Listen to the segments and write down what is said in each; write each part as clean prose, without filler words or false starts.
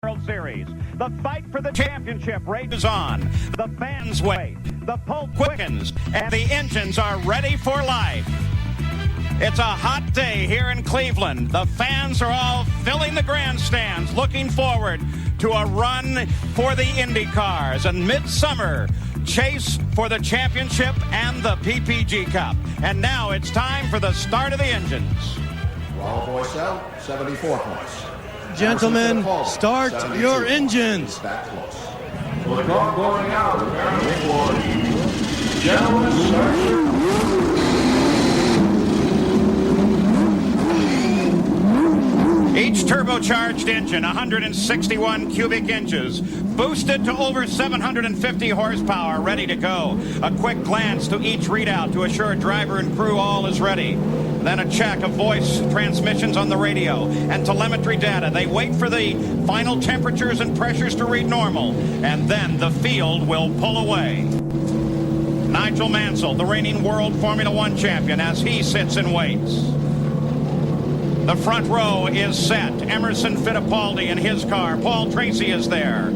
World Series. The fight for the championship rages on. The fans wait. The pulse quickens. And the engines are ready for life. It's a hot day here in Cleveland. The fans are all filling the grandstands, looking forward to a run for the IndyCars. And midsummer chase for the championship and the PPG Cup. And now it's time for the start of the engines. All boys out, 74 points. Gentlemen, start your engines. Back close. Well, the clock going out. Gentlemen, start your Each turbocharged engine, 161 cubic inches, boosted to over 750 horsepower, ready to go. A quick glance to each readout to assure driver and crew all is ready. Then a check of voice transmissions on the radio and telemetry data. They wait for the final temperatures and pressures to read normal, and then the field will pull away. Nigel Mansell, the reigning World Formula One champion, as he sits and waits. The front row is set. Emerson Fittipaldi in his car. Paul Tracy is there.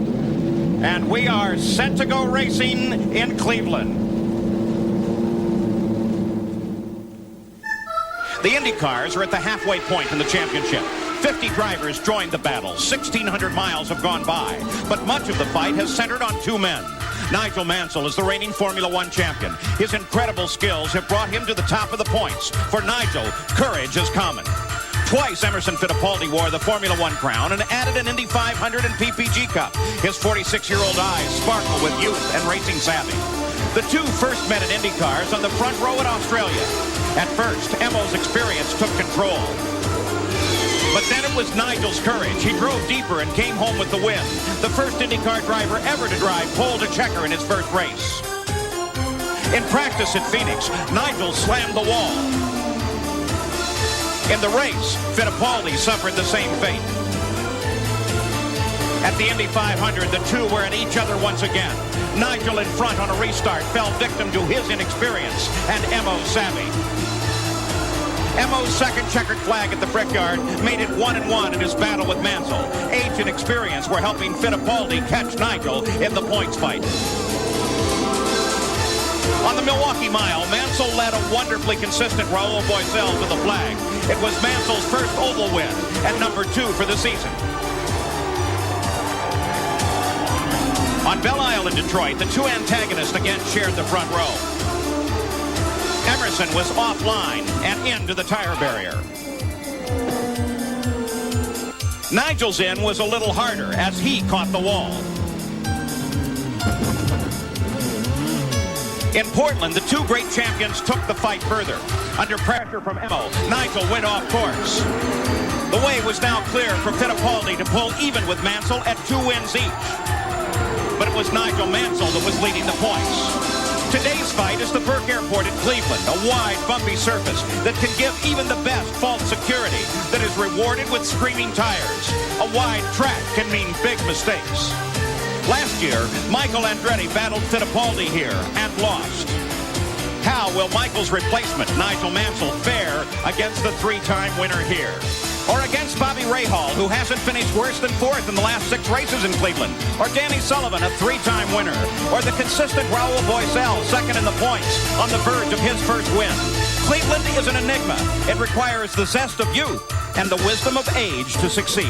And we are set to go racing in Cleveland. The IndyCars are at the halfway point in the championship. 50 drivers joined the battle. 1,600 miles have gone by. But much of the fight has centered on two men. Nigel Mansell is the reigning Formula One champion. His incredible skills have brought him to the top of the points. For Nigel, courage is common. Twice Emerson Fittipaldi wore the Formula One crown and added an Indy 500 and PPG Cup. His 46-year-old eyes sparkle with youth and racing savvy. The two first met in IndyCars on the front row in Australia. At first, Emo's experience took control. But then it was Nigel's courage. He drove deeper and came home with the win. The first IndyCar driver ever to drive pole to checker in his first race. In practice at Phoenix, Nigel slammed the wall. In the race, Fittipaldi suffered the same fate. At the Indy 500, the two were at each other once again. Nigel in front on a restart fell victim to his inexperience and Emo's savvy. Emo's second checkered flag at the Brickyard made it 1-1 in his battle with Mansell. Age and experience were helping Fittipaldi catch Nigel in the points fight. On the Milwaukee Mile, Mansell led a wonderfully consistent Raul Boesel to the flag. It was Mansell's first oval win and number 2 for the season. On Belle Isle in Detroit, the two antagonists again shared the front row. Emerson was offline and into the tire barrier. Nigel's in was a little harder as he caught the wall. In Portland, the two great champions took the fight further. Under pressure from Emo, Nigel went off course. The way was now clear for Fittipaldi to pull even with Mansell at 2 wins each. But it was Nigel Mansell that was leading the points. Today's fight is the Burke Airport in Cleveland, a wide, bumpy surface that can give even the best false security that is rewarded with screaming tires. A wide track can mean big mistakes. Last year, Michael Andretti battled Fittipaldi here and lost. How will Michael's replacement, Nigel Mansell, fare against the 3-time winner here? Or against Bobby Rahal, who hasn't finished worse than 4th in the last 6 races in Cleveland? Or Danny Sullivan, a 3-time winner? Or the consistent Raul Boesel, second in the points, on the verge of his first win? Cleveland is an enigma. It requires the zest of youth and the wisdom of age to succeed.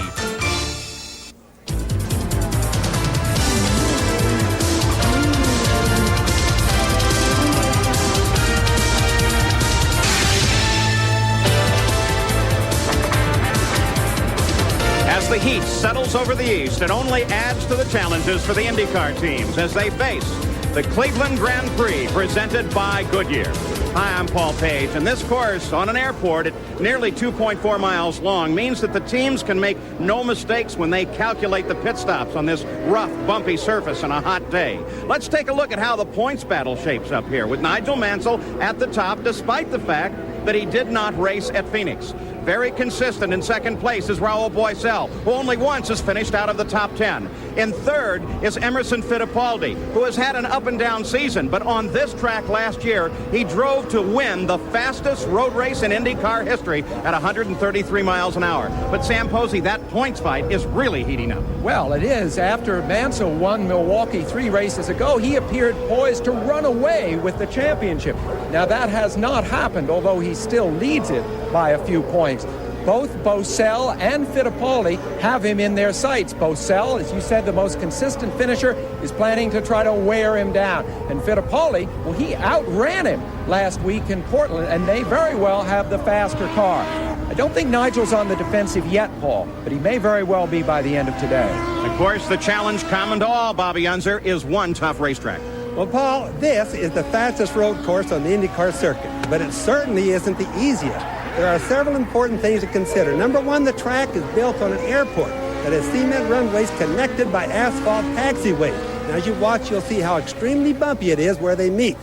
As the heat settles over the east, it only adds to the challenges for the IndyCar teams as they face the Cleveland Grand Prix presented by Goodyear. Hi, I'm Paul Page, and this course on an airport at nearly 2.4 miles long means that the teams can make no mistakes when they calculate the pit stops on this rough, bumpy surface on a hot day. Let's take a look at how the points battle shapes up here with Nigel Mansell at the top, despite the fact that he did not race at Phoenix. Very consistent in second place is Raul Boesel, who only once has finished out of the top 10. In third is Emerson Fittipaldi, who has had an up-and-down season, but on this track last year, he drove to win the fastest road race in IndyCar history at 133 miles an hour. But Sam Posey, that points fight is really heating up. Well, it is. After Mansell won Milwaukee 3 races ago, he appeared poised to run away with the championship. Now, that has not happened, although he still leads it by a few points. Both Boesel and Fittipaldi have him in their sights. Boesel, as you said, the most consistent finisher, is planning to try to wear him down. And Fittipaldi, well, he outran him last week in Portland, and they very well have the faster car. I don't think Nigel's on the defensive yet, Paul, but he may very well be by the end of today. Of course, the challenge common to all, Bobby Unser, is one tough racetrack. Well, Paul, this is the fastest road course on the IndyCar circuit, but it certainly isn't the easiest. There are several important things to consider. Number one, the track is built on an airport that has cement runways connected by asphalt taxiways. And as you watch, you'll see how extremely bumpy it is where they meet.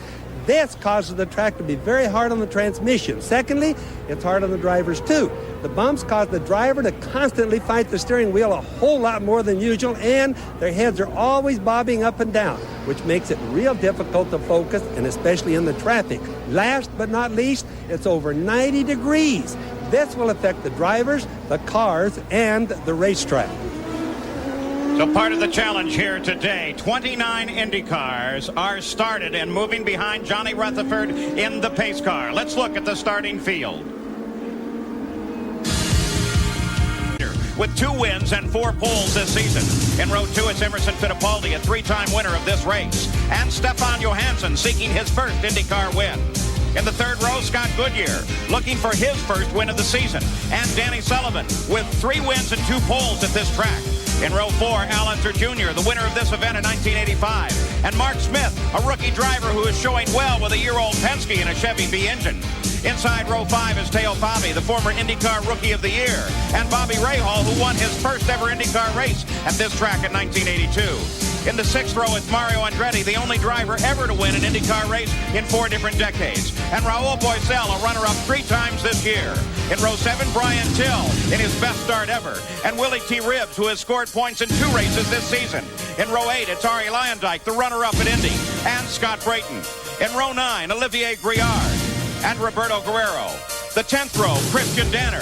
This causes the track to be very hard on the transmission. Secondly, it's hard on the drivers too. The bumps cause the driver to constantly fight the steering wheel a whole lot more than usual, and their heads are always bobbing up and down, which makes it real difficult to focus, and especially in the traffic. Last but not least, it's over 90 degrees. This will affect the drivers, the cars, and the racetrack. So part of the challenge here today, 29 Indy cars are started and moving behind Johnny Rutherford in the pace car. Let's look at the starting field. With 2 wins and 4 poles this season. In row 2, it's Emerson Fittipaldi, a 3-time winner of this race. And Stefan Johansson seeking his first IndyCar win. In the third row, Scott Goodyear looking for his first win of the season. And Danny Sullivan with 3 wins and 2 poles at this track. In row 4, Al Unser Jr., the winner of this event in 1985. And Mark Smith, a rookie driver who is showing well with a year-old Penske and a Chevy V engine. Inside row 5 is Teo Fabi, the former IndyCar Rookie of the Year. And Bobby Rahal, who won his first ever IndyCar race at this track in 1982. In the 6th row, it's Mario Andretti, the only driver ever to win an IndyCar race in 4 different decades. And Raul Boesel, a runner-up 3 times this year. In row 7, Brian Till, in his best start ever. And Willie T. Ribbs, who has scored points in 2 races this season. In row 8, it's Arie Luyendyk, the runner-up at Indy. And Scott Brayton. In row 9, Olivier Griard and Roberto Guerrero. The 10th row, Christian Danner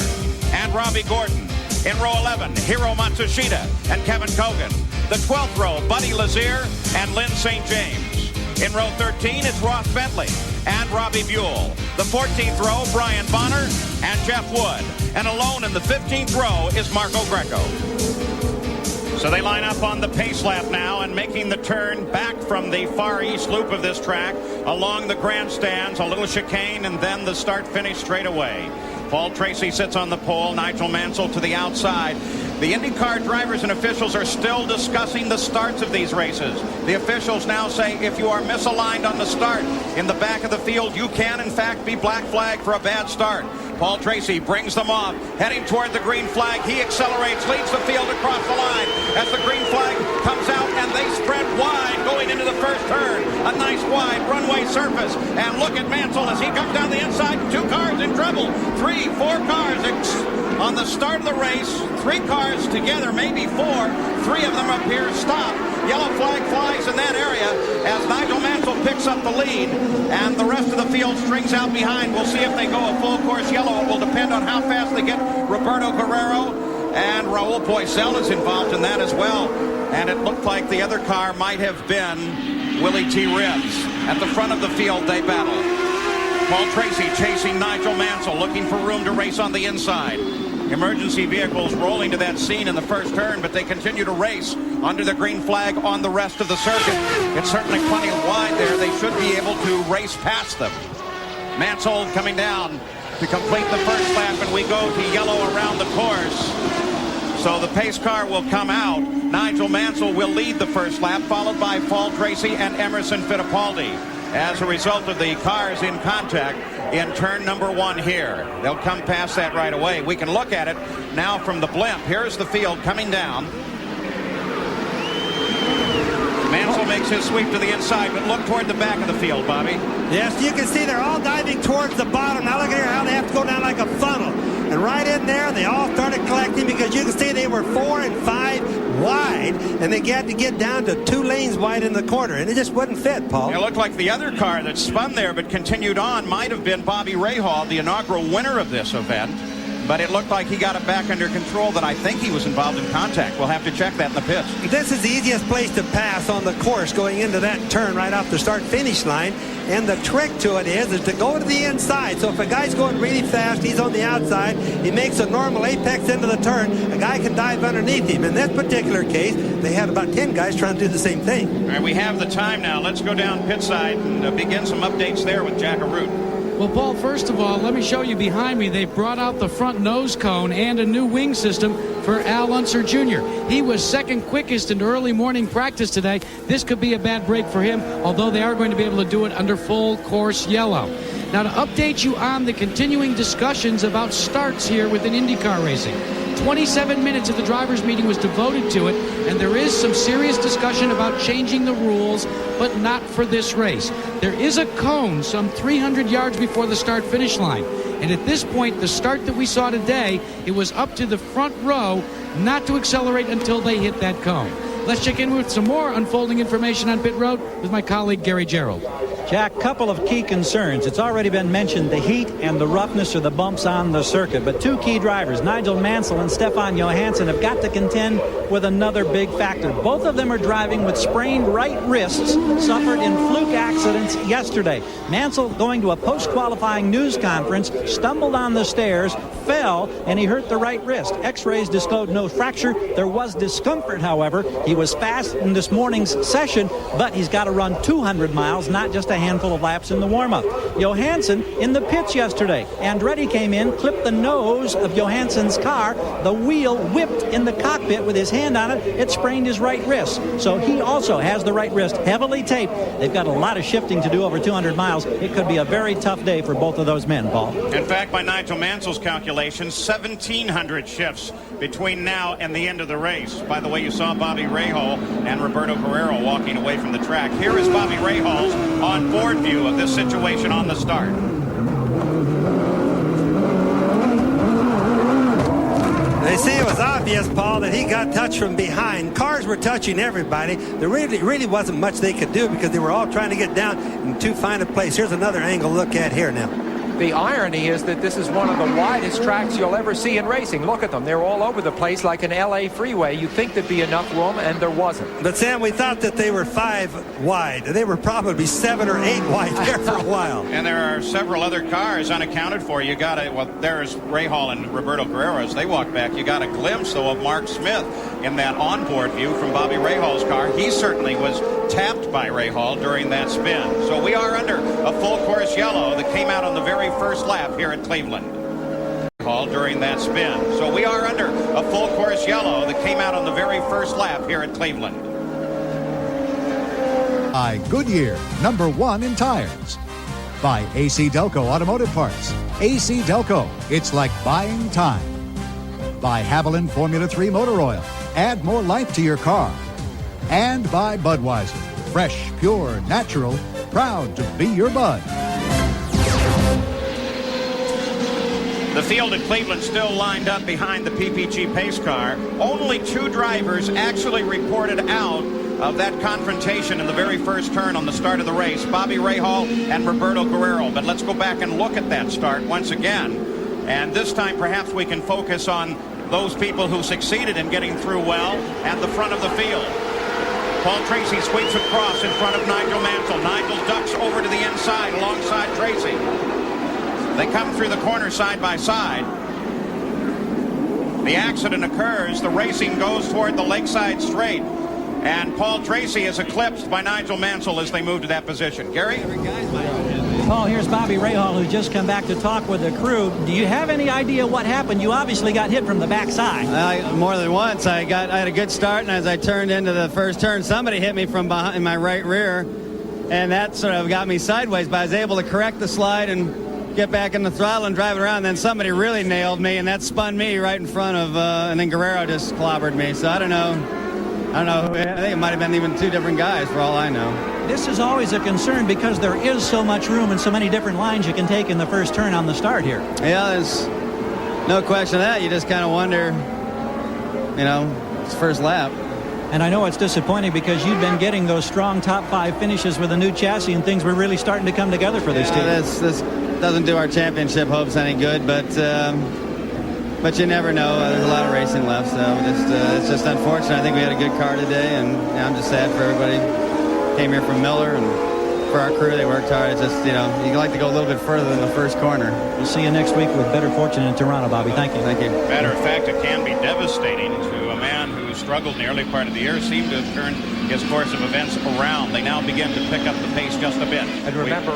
and Robbie Gordon. In row 11, Hiro Matsushita and Kevin Kogan. The 12th row, Buddy Lazier and Lynn St. James. In row 13, it's Ross Bentley and Robbie Buell. The 14th row, Brian Bonner and Jeff Wood. And alone in the 15th row is Marco Greco. So they line up on the pace lap now and making the turn back from the far east loop of this track along the grandstands, a little chicane, and then the start-finish straight away. Paul Tracy sits on the pole, Nigel Mansell to the outside. The IndyCar drivers and officials are still discussing the starts of these races. The officials now say if you are misaligned on the start in the back of the field, you can in fact be black flagged for a bad start. Paul Tracy brings them off, heading toward the green flag. He accelerates, leads the field across the line as the green flag comes out, and they spread wide going into the first turn. A nice wide runway surface, and look at Mansell as he comes down the inside. 2 cars in trouble. 3, 4 cars on the start of the race. 3 cars together, maybe 4. 3 of them up here stop. Yellow flag flies in that area as Nigel Mansell picks up the lead, and the rest of the field strings out behind. We'll see if they go a full course yellow. It will depend on how fast they get Roberto Guerrero, and Raul Boesel is involved in that as well. And it looked like the other car might have been Willie T. Ribbs. At the front of the field, they battle. Paul Tracy chasing Nigel Mansell, looking for room to race on the inside. Emergency vehicles rolling to that scene in the first turn, but they continue to race under the green flag on the rest of the circuit. It's certainly plenty wide there. They should be able to race past them. Mansell coming down to complete the first lap, and we go to yellow around the course. So the pace car will come out. Nigel Mansell will lead the first lap, followed by Paul Tracy and Emerson Fittipaldi. As a result of the cars in contact in turn number 1 here. They'll come past that right away. We can look at it now from the blimp. Here's the field coming down. Mansell makes makes his sweep to the inside, but look toward the back of the field, Bobby. Yes, you can see they're all diving towards the bottom. Now look at here how they have to go down like a funnel. And right in there, they all started collecting because you can see they were 4 and 5 wide, and they had to get down to 2 lanes wide in the corner, and it just wouldn't fit, Paul. It looked like the other car that spun there but continued on might have been Bobby Rahal, the inaugural winner of this event. But it looked like he got it back under control, that I think he was involved in contact. We'll have to check that in the pits. This is the easiest place to pass on the course going into that turn right off the start-finish line. And the trick to it is to go to the inside. So if a guy's going really fast, he's on the outside, he makes a normal apex into the turn, a guy can dive underneath him. In this particular case, they had about 10 guys trying to do the same thing. All right, we have the time now. Let's go down pit side and begin some updates there with Jack Arute. Well, Paul, first of all, let me show you behind me. They've brought out the front nose cone and a new wing system for Al Unser Jr. He was second quickest in early morning practice today. This could be a bad break for him, although they are going to be able to do it under full course yellow. Now, to update you on the continuing discussions about starts here within IndyCar racing. 27 minutes of the drivers' meeting was devoted to it, and there is some serious discussion about changing the rules, but not for this race. There is a cone some 300 yards before the start-finish line, and at this point, the start that we saw today, it was up to the front row not to accelerate until they hit that cone. Let's check in with some more unfolding information on pit road with my colleague Gary Gerald. Jack, couple of key concerns. It's already been mentioned, the heat and the roughness or the bumps on the circuit. But 2 key drivers, Nigel Mansell and Stefan Johansson, have got to contend with another big factor. Both of them are driving with sprained right wrists, suffered in fluke accidents yesterday. Mansell, going to a post-qualifying news conference, stumbled on the stairs, fell, and he hurt the right wrist. X-rays disclosed no fracture. There was discomfort, however. He was fast in this morning's session, but he's got to run 200 miles, not just a handful of laps in the warm-up. Johansson in the pits yesterday. Andretti came in, clipped the nose of Johansson's car. The wheel whipped in the cockpit with his hand on it. It sprained his right wrist. So he also has the right wrist heavily taped. They've got a lot of shifting to do over 200 miles. It could be a very tough day for both of those men, Paul. In fact, by Nigel Mansell's calculations, 1,700 shifts between now and the end of the race. By the way, you saw Bobby Rahal and Roberto Guerrero walking away from the track. Here is Bobby Rahal's on-board view of this situation on the start. They say it was obvious, Paul, that he got touched from behind. Cars were touching everybody. There really wasn't much they could do because they were all trying to get down and to find a place. Here's another angle to look at here now. The irony is that this is one of the widest tracks you'll ever see in racing. Look at them. They're all over the place like an LA freeway. You'd think there'd be enough room, and there wasn't. But, Sam, we thought that they were 5 wide. They were probably 7 or 8 wide there for a while. And there are several other cars unaccounted for. You got it. Well, there's Rahal and Roberto Guerrero as they walk back. You got a glimpse, though, of Mark Smith in that onboard view from Bobby Rahal's car. He certainly was tapped by Rahal during that spin. So we are under a full course yellow that came out on the very first lap here at Cleveland. Rahal during that spin. So we are under a full course yellow that came out on the very first lap here at Cleveland. By Goodyear, #1 in tires. By AC Delco Automotive Parts. AC Delco, it's like buying time. By Haviland Formula 3 Motor Oil. Add more life to your car. And by Budweiser, fresh, pure, natural, proud to be your Bud. The field at Cleveland still lined up behind the PPG pace car. Only 2 drivers actually reported out of that confrontation in the very first turn on the start of the race, Bobby Rahal and Roberto Guerrero. But let's go back and look at that start once again. And this time perhaps we can focus on those people who succeeded in getting through well at the front of the field. Paul Tracy sweeps across in front of Nigel Mansell. Nigel ducks over to the inside alongside Tracy. They come through the corner side by side. The accident occurs. The racing goes toward the Lakeside Straight. And Paul Tracy is eclipsed by Nigel Mansell as they move to that position. Gary? Paul, here's Bobby Rahal, who's just come back to talk with the crew. Do you have any idea what happened? You obviously got hit from the backside. More than once. I had a good start, and as I turned into the first turn, somebody hit me from behind in my right rear, and that sort of got me sideways. But I was able to correct the slide and get back in the throttle and drive it around. Then somebody really nailed me, and that spun me right in front of, and then Guerrero just clobbered me. So I don't know. I don't know. I think it might have been even 2 different guys for all I know. This is always a concern because there is so much room and so many different lines you can take in the first turn on the start here. Yeah, there's no question of that. You just kind of wonder, you know, it's first lap. And I know it's disappointing because you've been getting those strong top 5 finishes with a new chassis, and things were really starting to come together for this team. This doesn't do our championship hopes any good, but you never know. There's a lot of racing left, so it's just unfortunate. I think we had a good car today, and I'm just sad for everybody who came here from Miller, and for our crew, they worked hard. It's just, you know, you like to go a little bit further than the first corner. We'll see you next week with better fortune in Toronto, Bobby. Thank you. Thank you. Matter of fact, it can be devastating to a man who struggled in the early part of the year, seemed to have turned his course of events around. They now begin to pick up the pace just a bit. And remember,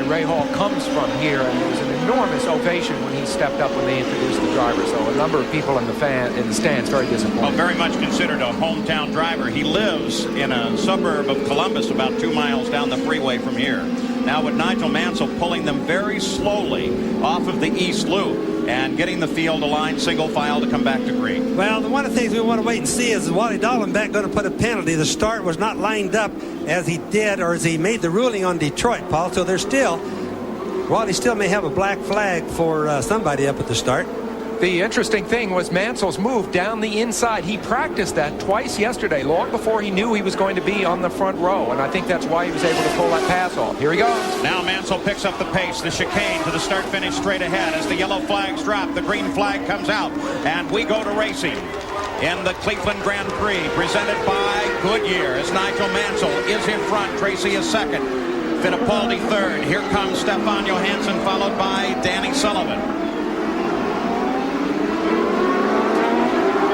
Ray Hall comes from here, and there was an enormous ovation when he stepped up when they introduced the driver. So a number of people in the stands very disappointed. Well, very much considered a hometown driver. He lives in a suburb of Columbus, about 2 miles down the freeway from here. Now with Nigel Mansell pulling them very slowly off of the East Loop and getting the field aligned single file to come back to green. Well, one of the things we want to wait and see is Wally Dallenbach going to put a penalty. The start was not lined up as he did, or as he made the ruling on Detroit, Paul. So there's still, Wally still may have a black flag for somebody up at the start. The interesting thing was Mansell's move down the inside. He practiced that twice yesterday, long before he knew he was going to be on the front row, and I think that's why he was able to pull that pass off. Here he goes. Now Mansell picks up the pace, the chicane to the start-finish straight ahead. As the yellow flags drop, the green flag comes out, and we go to racing in the Cleveland Grand Prix, presented by Goodyear, as Nigel Mansell is in front. Tracy is second. Fittipaldi third. Here comes Stefan Johansson, followed by Danny Sullivan.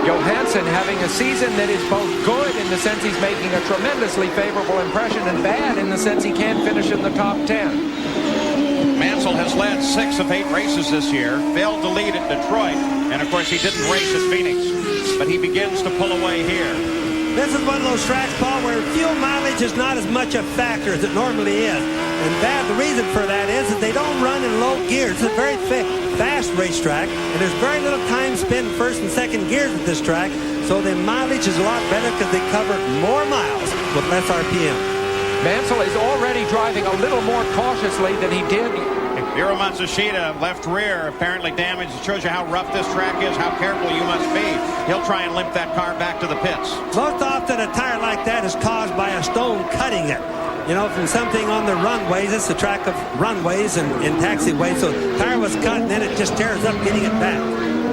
Johansson having a season that is both good in the sense he's making a tremendously favorable impression, and bad in the sense he can't finish in the top 10. Mansell has led 6 of 8 races this year, failed to lead at Detroit, and of course he didn't race at Phoenix, but he begins to pull away here. This is one of those tracks, Paul, where fuel mileage is not as much a factor as it normally is. And the reason for that is that they don't run in low gears. It's a very fast racetrack, and there's very little time spent in first and second gears at this track. So the mileage is a lot better because they cover more miles with less RPM. Mansell is already driving a little more cautiously than he did. Hiro Matsushita, left rear, apparently damaged. It shows you how rough this track is, how careful you must be. He'll try and limp that car back to the pits. Most often a tire like that is caused by a stone cutting it. You know, from something on the runways. It's a track of runways and taxiways. So the tire was cut, and then it just tears up getting it back.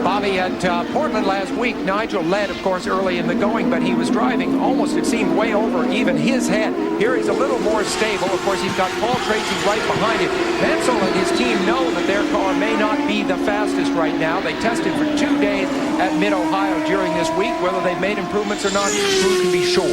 Bobby, at Portland last week, Nigel led, of course, early in the going, but he was driving almost, it seemed, way over even his head. Here he's a little more stable. Of course, he's got Paul Tracy right behind him. Mansell and his team know that their car may not be the fastest right now. They tested for 2 days at Mid-Ohio during this week. Whether they've made improvements or not, who can be sure?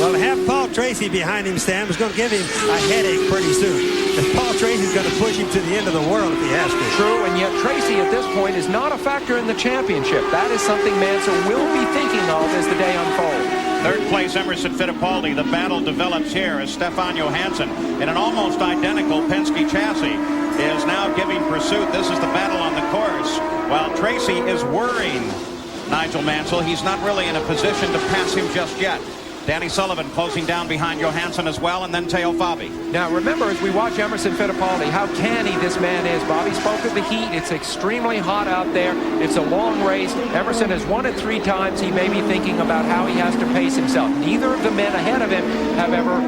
Well, to have Paul Tracy behind him, Sam, is going to give him a headache pretty soon. Because Paul Tracy's going to push him to the end of the world if he has to. True, and yet Tracy at this point is not a factor in the championship. That is something Mansell will be thinking of as the day unfolds. Third place, Emerson Fittipaldi. The battle develops here as Stefan Johansson, in an almost identical Penske chassis, is now giving pursuit. This is the battle on the course. While Tracy is worrying Nigel Mansell, he's not really in a position to pass him just yet. Danny Sullivan closing down behind Johansson as well, and then Teo Fabi. Now remember, as we watch Emerson Fittipaldi, how canny this man is. Bobby spoke of the heat. It's extremely hot out there. It's a long race. Emerson has won it 3 times. He may be thinking about how he has to pace himself. Neither of the men ahead of him have ever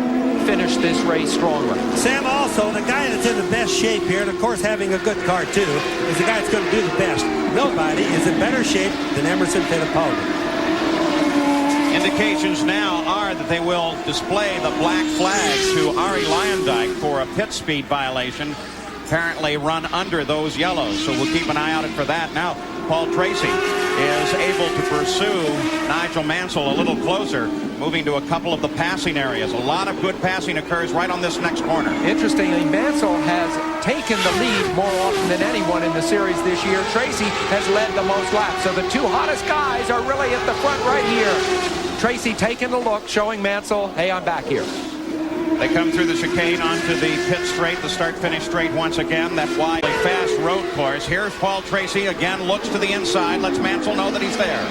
finished this race strongly. Sam, also, the guy that's in the best shape here, and of course having a good car too, is the guy that's going to do the best. Nobody is in better shape than Emerson Fittipaldi. Indications now are that they will display the black flag to Ari Luyendyk for a pit speed violation, apparently run under those yellows. So we'll keep an eye out for that. Now Paul Tracy is able to pursue Nigel Mansell a little closer, moving to a couple of the passing areas. A lot of good passing occurs right on this next corner. Interestingly, Mansell has taken the lead more often than anyone in the series this year. Tracy has led the most laps. So the 2 hottest guys are really at the front right here. Tracy taking a look, showing Mansell, hey, I'm back here. They come through the chicane onto the pit straight, the start-finish straight once again. That wide, fast road course. Here's Paul Tracy again, looks to the inside, lets Mansell know that he's there.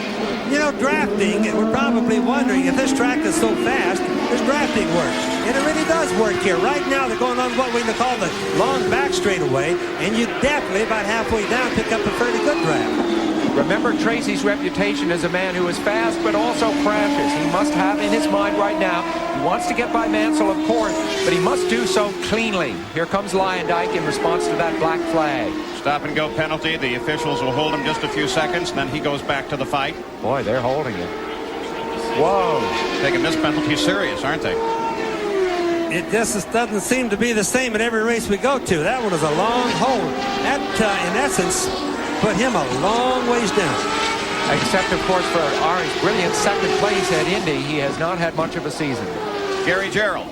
you know, drafting, we're probably wondering if this track is so fast, does drafting work? And it really does work here. Right now, they're going on what we call the long back straightaway, and you definitely, about halfway down, pick up a fairly good draft. Remember, Tracy's reputation as a man who is fast but also crashes. He must have in his mind right now, he wants to get by Mansell, of course, but he must do so cleanly. Here comes Lyondike in response to that black flag. Stop and go penalty. The officials will hold him just a few seconds, and then he goes back to the fight. Boy, they're holding it. Whoa. Taking this penalty serious, aren't they? It just doesn't seem to be the same at every race we go to. That one was a long hold. That, in essence, put him a long ways down. Except, of course, for Ari's brilliant second place at Indy, he has not had much of a season. Gary Gerald.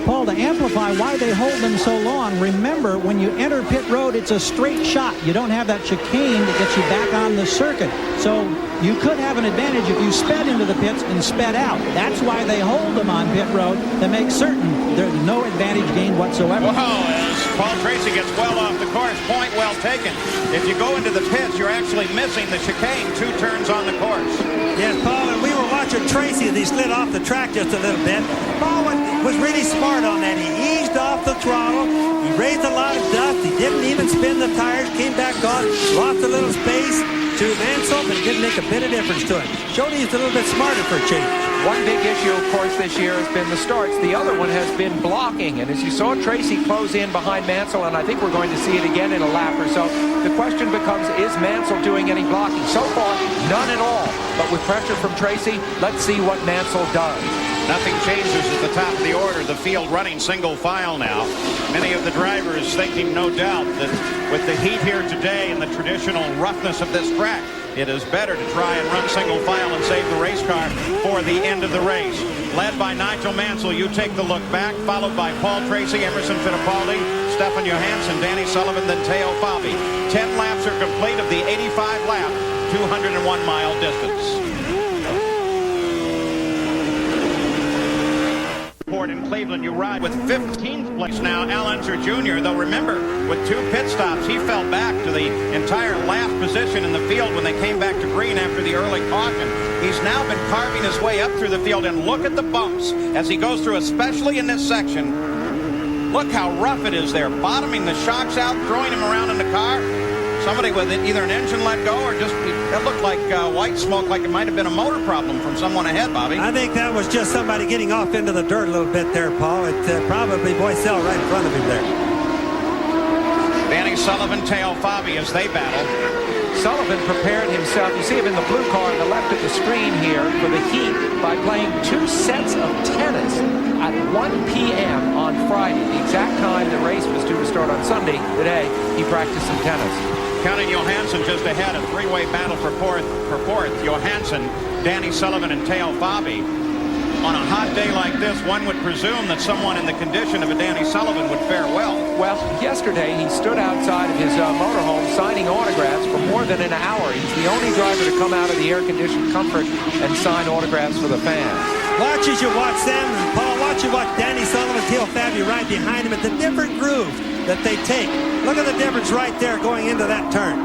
Paul, to amplify why they hold them so long, remember, when you enter pit road, it's a straight shot. You don't have that chicane that gets you back on the circuit. So you could have an advantage if you sped into the pits and sped out. That's why they hold them on pit road, to make certain there's no advantage gained whatsoever. Whoa, as Paul Tracy gets well off the course. Point well taken. If you go into the pits, you're actually missing the chicane 2 turns on the course. Yes, Paul, and we were watching Tracy as he slid off the track just a little bit. Paul was really smart on that. He eased off the throttle. He raised a lot of dust. He didn't even spin the tires. Came back on, lost a little space to Mansell, but it didn't make a bit of difference to him. Showed he's a little bit smarter for a change. One big issue, of course, this year has been the starts. The other one has been blocking. And as you saw Tracy close in behind Mansell, and I think we're going to see it again in a lap or so, the question becomes, is Mansell doing any blocking? So far, none at all. But with pressure from Tracy, let's see what Mansell does. Nothing changes at the top of the order. The field running single file now. Many of the drivers thinking, no doubt, that with the heat here today and the traditional roughness of this track, it is better to try and run single file and save the race car for the end of the race. Led by Nigel Mansell, you take the look back, followed by Paul Tracy, Emerson Fittipaldi, Stefan Johansson, Danny Sullivan, then Teo Fabi. 10 laps are complete of the 85-lap, 201-mile distance. In Cleveland, you ride with 15th place now, Al Unser Jr., though remember, with 2 pit stops, he fell back to the entire last position in the field when they came back to green after the early caution. He's now been carving his way up through the field, and look at the bumps as he goes through, especially in this section. Look how rough it is there, bottoming the shocks out, throwing him around in the car. Somebody with either an engine let go or just, that looked like white smoke, like it might have been a motor problem from someone ahead, Bobby. I think that was just somebody getting off into the dirt a little bit there, Paul. It's probably Boycell right in front of him there. Danny Sullivan, Teo Fabi as they battle. Sullivan prepared himself, you see him in the blue car on the left of the screen here, for the heat by playing 2 sets of tennis at 1 p.m. on Friday, the exact time the race was due to start on Sunday. Today, he practiced some tennis. Counting Johansson just ahead, a 3-way battle for fourth. Johansson, Danny Sullivan, and Teo Fabi. On a hot day like this, one would presume that someone in the condition of a Danny Sullivan would fare well. Well, yesterday he stood outside of his motorhome signing autographs for more than an hour. He's the only driver to come out of the air-conditioned comfort and sign autographs for the fans. Watch as you watch them, and Paul, watch you watch Danny Sullivan, Teo Fabi right behind him at the different grooves that they take. Look at the difference right there going into that turn.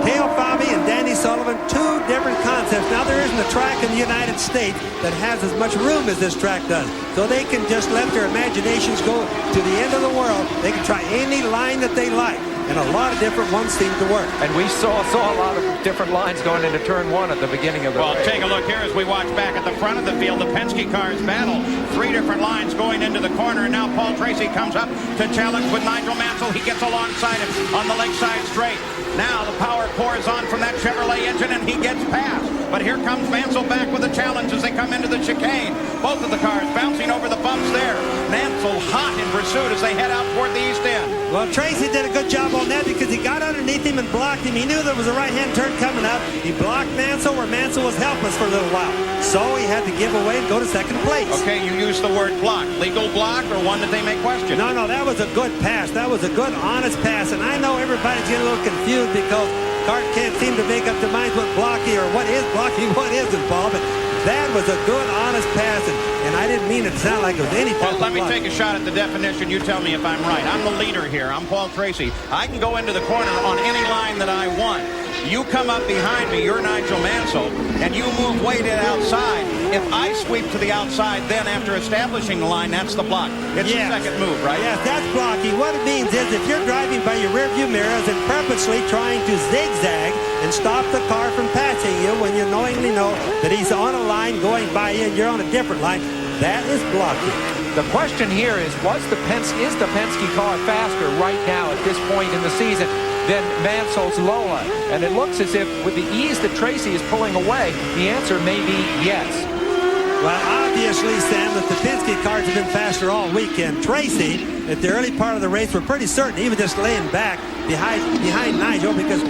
Teo Fabi and Danny Sullivan, 2 different concepts. Now, there isn't a track in the United States that has as much room as this track does. So they can just let their imaginations go to the end of the world. They can try any line that they like. And a lot of different ones seem to work. And we saw a lot of different lines going into turn 1 at the beginning of the race. Well, take a look here as we watch back at the front of the field. The Penske cars battle. 3 different lines going into the corner. And now Paul Tracy comes up to challenge with Nigel Mansell. He gets alongside him on the lakeside straight. Now the power pours on from that Chevrolet engine, and he gets past. But here comes Mansell back with a challenge as they come into the chicane. Both of the cars bouncing over the bumps there. Mansell hot in pursuit as they head out toward the east end. Well, Tracy did a good job on that because he got underneath him and blocked him. He knew there was a right-hand turn coming up. He blocked Mansell where Mansell was helpless for a little while. So he had to give away and go to second place. Okay, you used the word block. Legal block or one that they may question? No, that was a good pass. That was a good, honest pass. And I know everybody's getting a little confused because CART can't seem to make up their minds what blocky or what is blocky, what isn't, Paul. But that was a good, honest pass, and I didn't mean it to sound like it was any type Well, let of me block. take a shot at the definition. You tell me if I'm right. I'm the leader here. I'm Paul Tracy. I can go into the corner on any line that I want. You come up behind me, you're Nigel Mansell, and you move way to the outside. If I sweep to the outside, then after establishing the line, that's the block. It's the second move, right? Yes, that's blocking. What it means is if you're driving by your rearview mirrors and purposely trying to zigzag and stop the car from passing you when you knowingly know that he's on a line going by you and you're on a different line, that is blocking. The question here is the Penske car faster right now at this point in the season than Mansell's Lola? And it looks as if with the ease that Tracy is pulling away, the answer may be yes. Well, obviously, Sam, that the Penske cars have been faster all weekend. Tracy, at the early part of the race, we're pretty certain he was just laying back behind Nigel because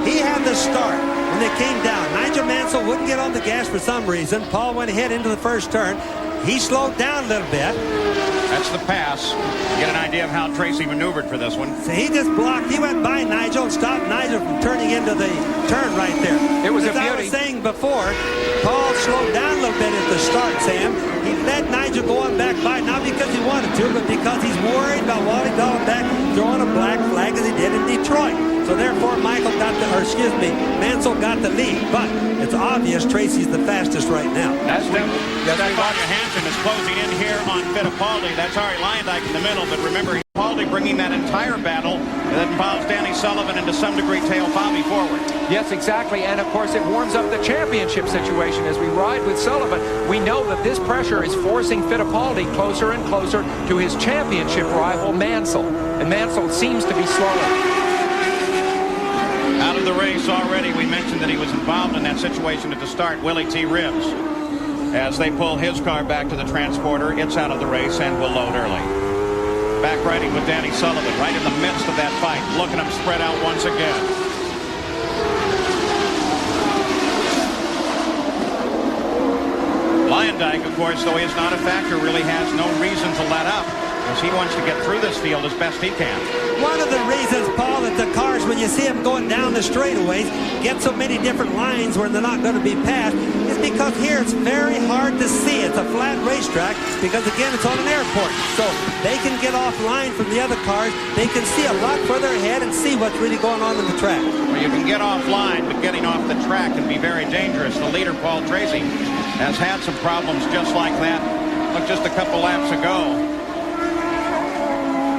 he had the start when they came down. Nigel Mansell wouldn't get on the gas for some reason. Paul went ahead into the first turn. He slowed down a little bit. That's the pass. You get an idea of how Tracy maneuvered for this one. So he just blocked. He went by Nigel and stopped Nigel from turning into the turn right there. It was As a beauty. I was saying before, Paul slowed down a little bit at the start, Sam. He let Nigel go on back by, not because he wanted to, but because he's worried about Wally Dahl back throwing a black flag as he did in Detroit. So therefore, Mansell got the lead. But it's obvious Tracy's the fastest right now. Stefan Johansson is closing in here on Fittipaldi. That's Ari Leyendyk in the middle. But remember, Fittipaldi bringing that entire battle that involves Danny Sullivan and to some degree Teo Fabi forward. Yes, exactly. And of course, it warms up the championship situation as we ride with Sullivan. We know that this pressure is forcing Fittipaldi closer and closer to his championship rival, Mansell. And Mansell seems to be slowing. Out of the race already. We mentioned that he was involved in that situation at the start. Willie T. Ribbs. As they pull his car back to the transporter, it's out of the race and will load early. Back riding with Danny Sullivan right in the midst of that fight. Look at him spread out once again. Leyendyk, of course, though he is not a factor, really has no reason to let up, as he wants to get through this field as best he can. One of the reasons, Paul, that the cars, when you see them going down the straightaways, get so many different lines where they're not going to be passed, is because here it's very hard to see. It's a flat racetrack because, again, it's on an airport. So they can get offline from the other cars. They can see a lot further ahead and see what's really going on in the track. Well, you can get offline, but getting off the track can be very dangerous. The leader, Paul Tracy, has had some problems just like that. Look, just a couple laps ago.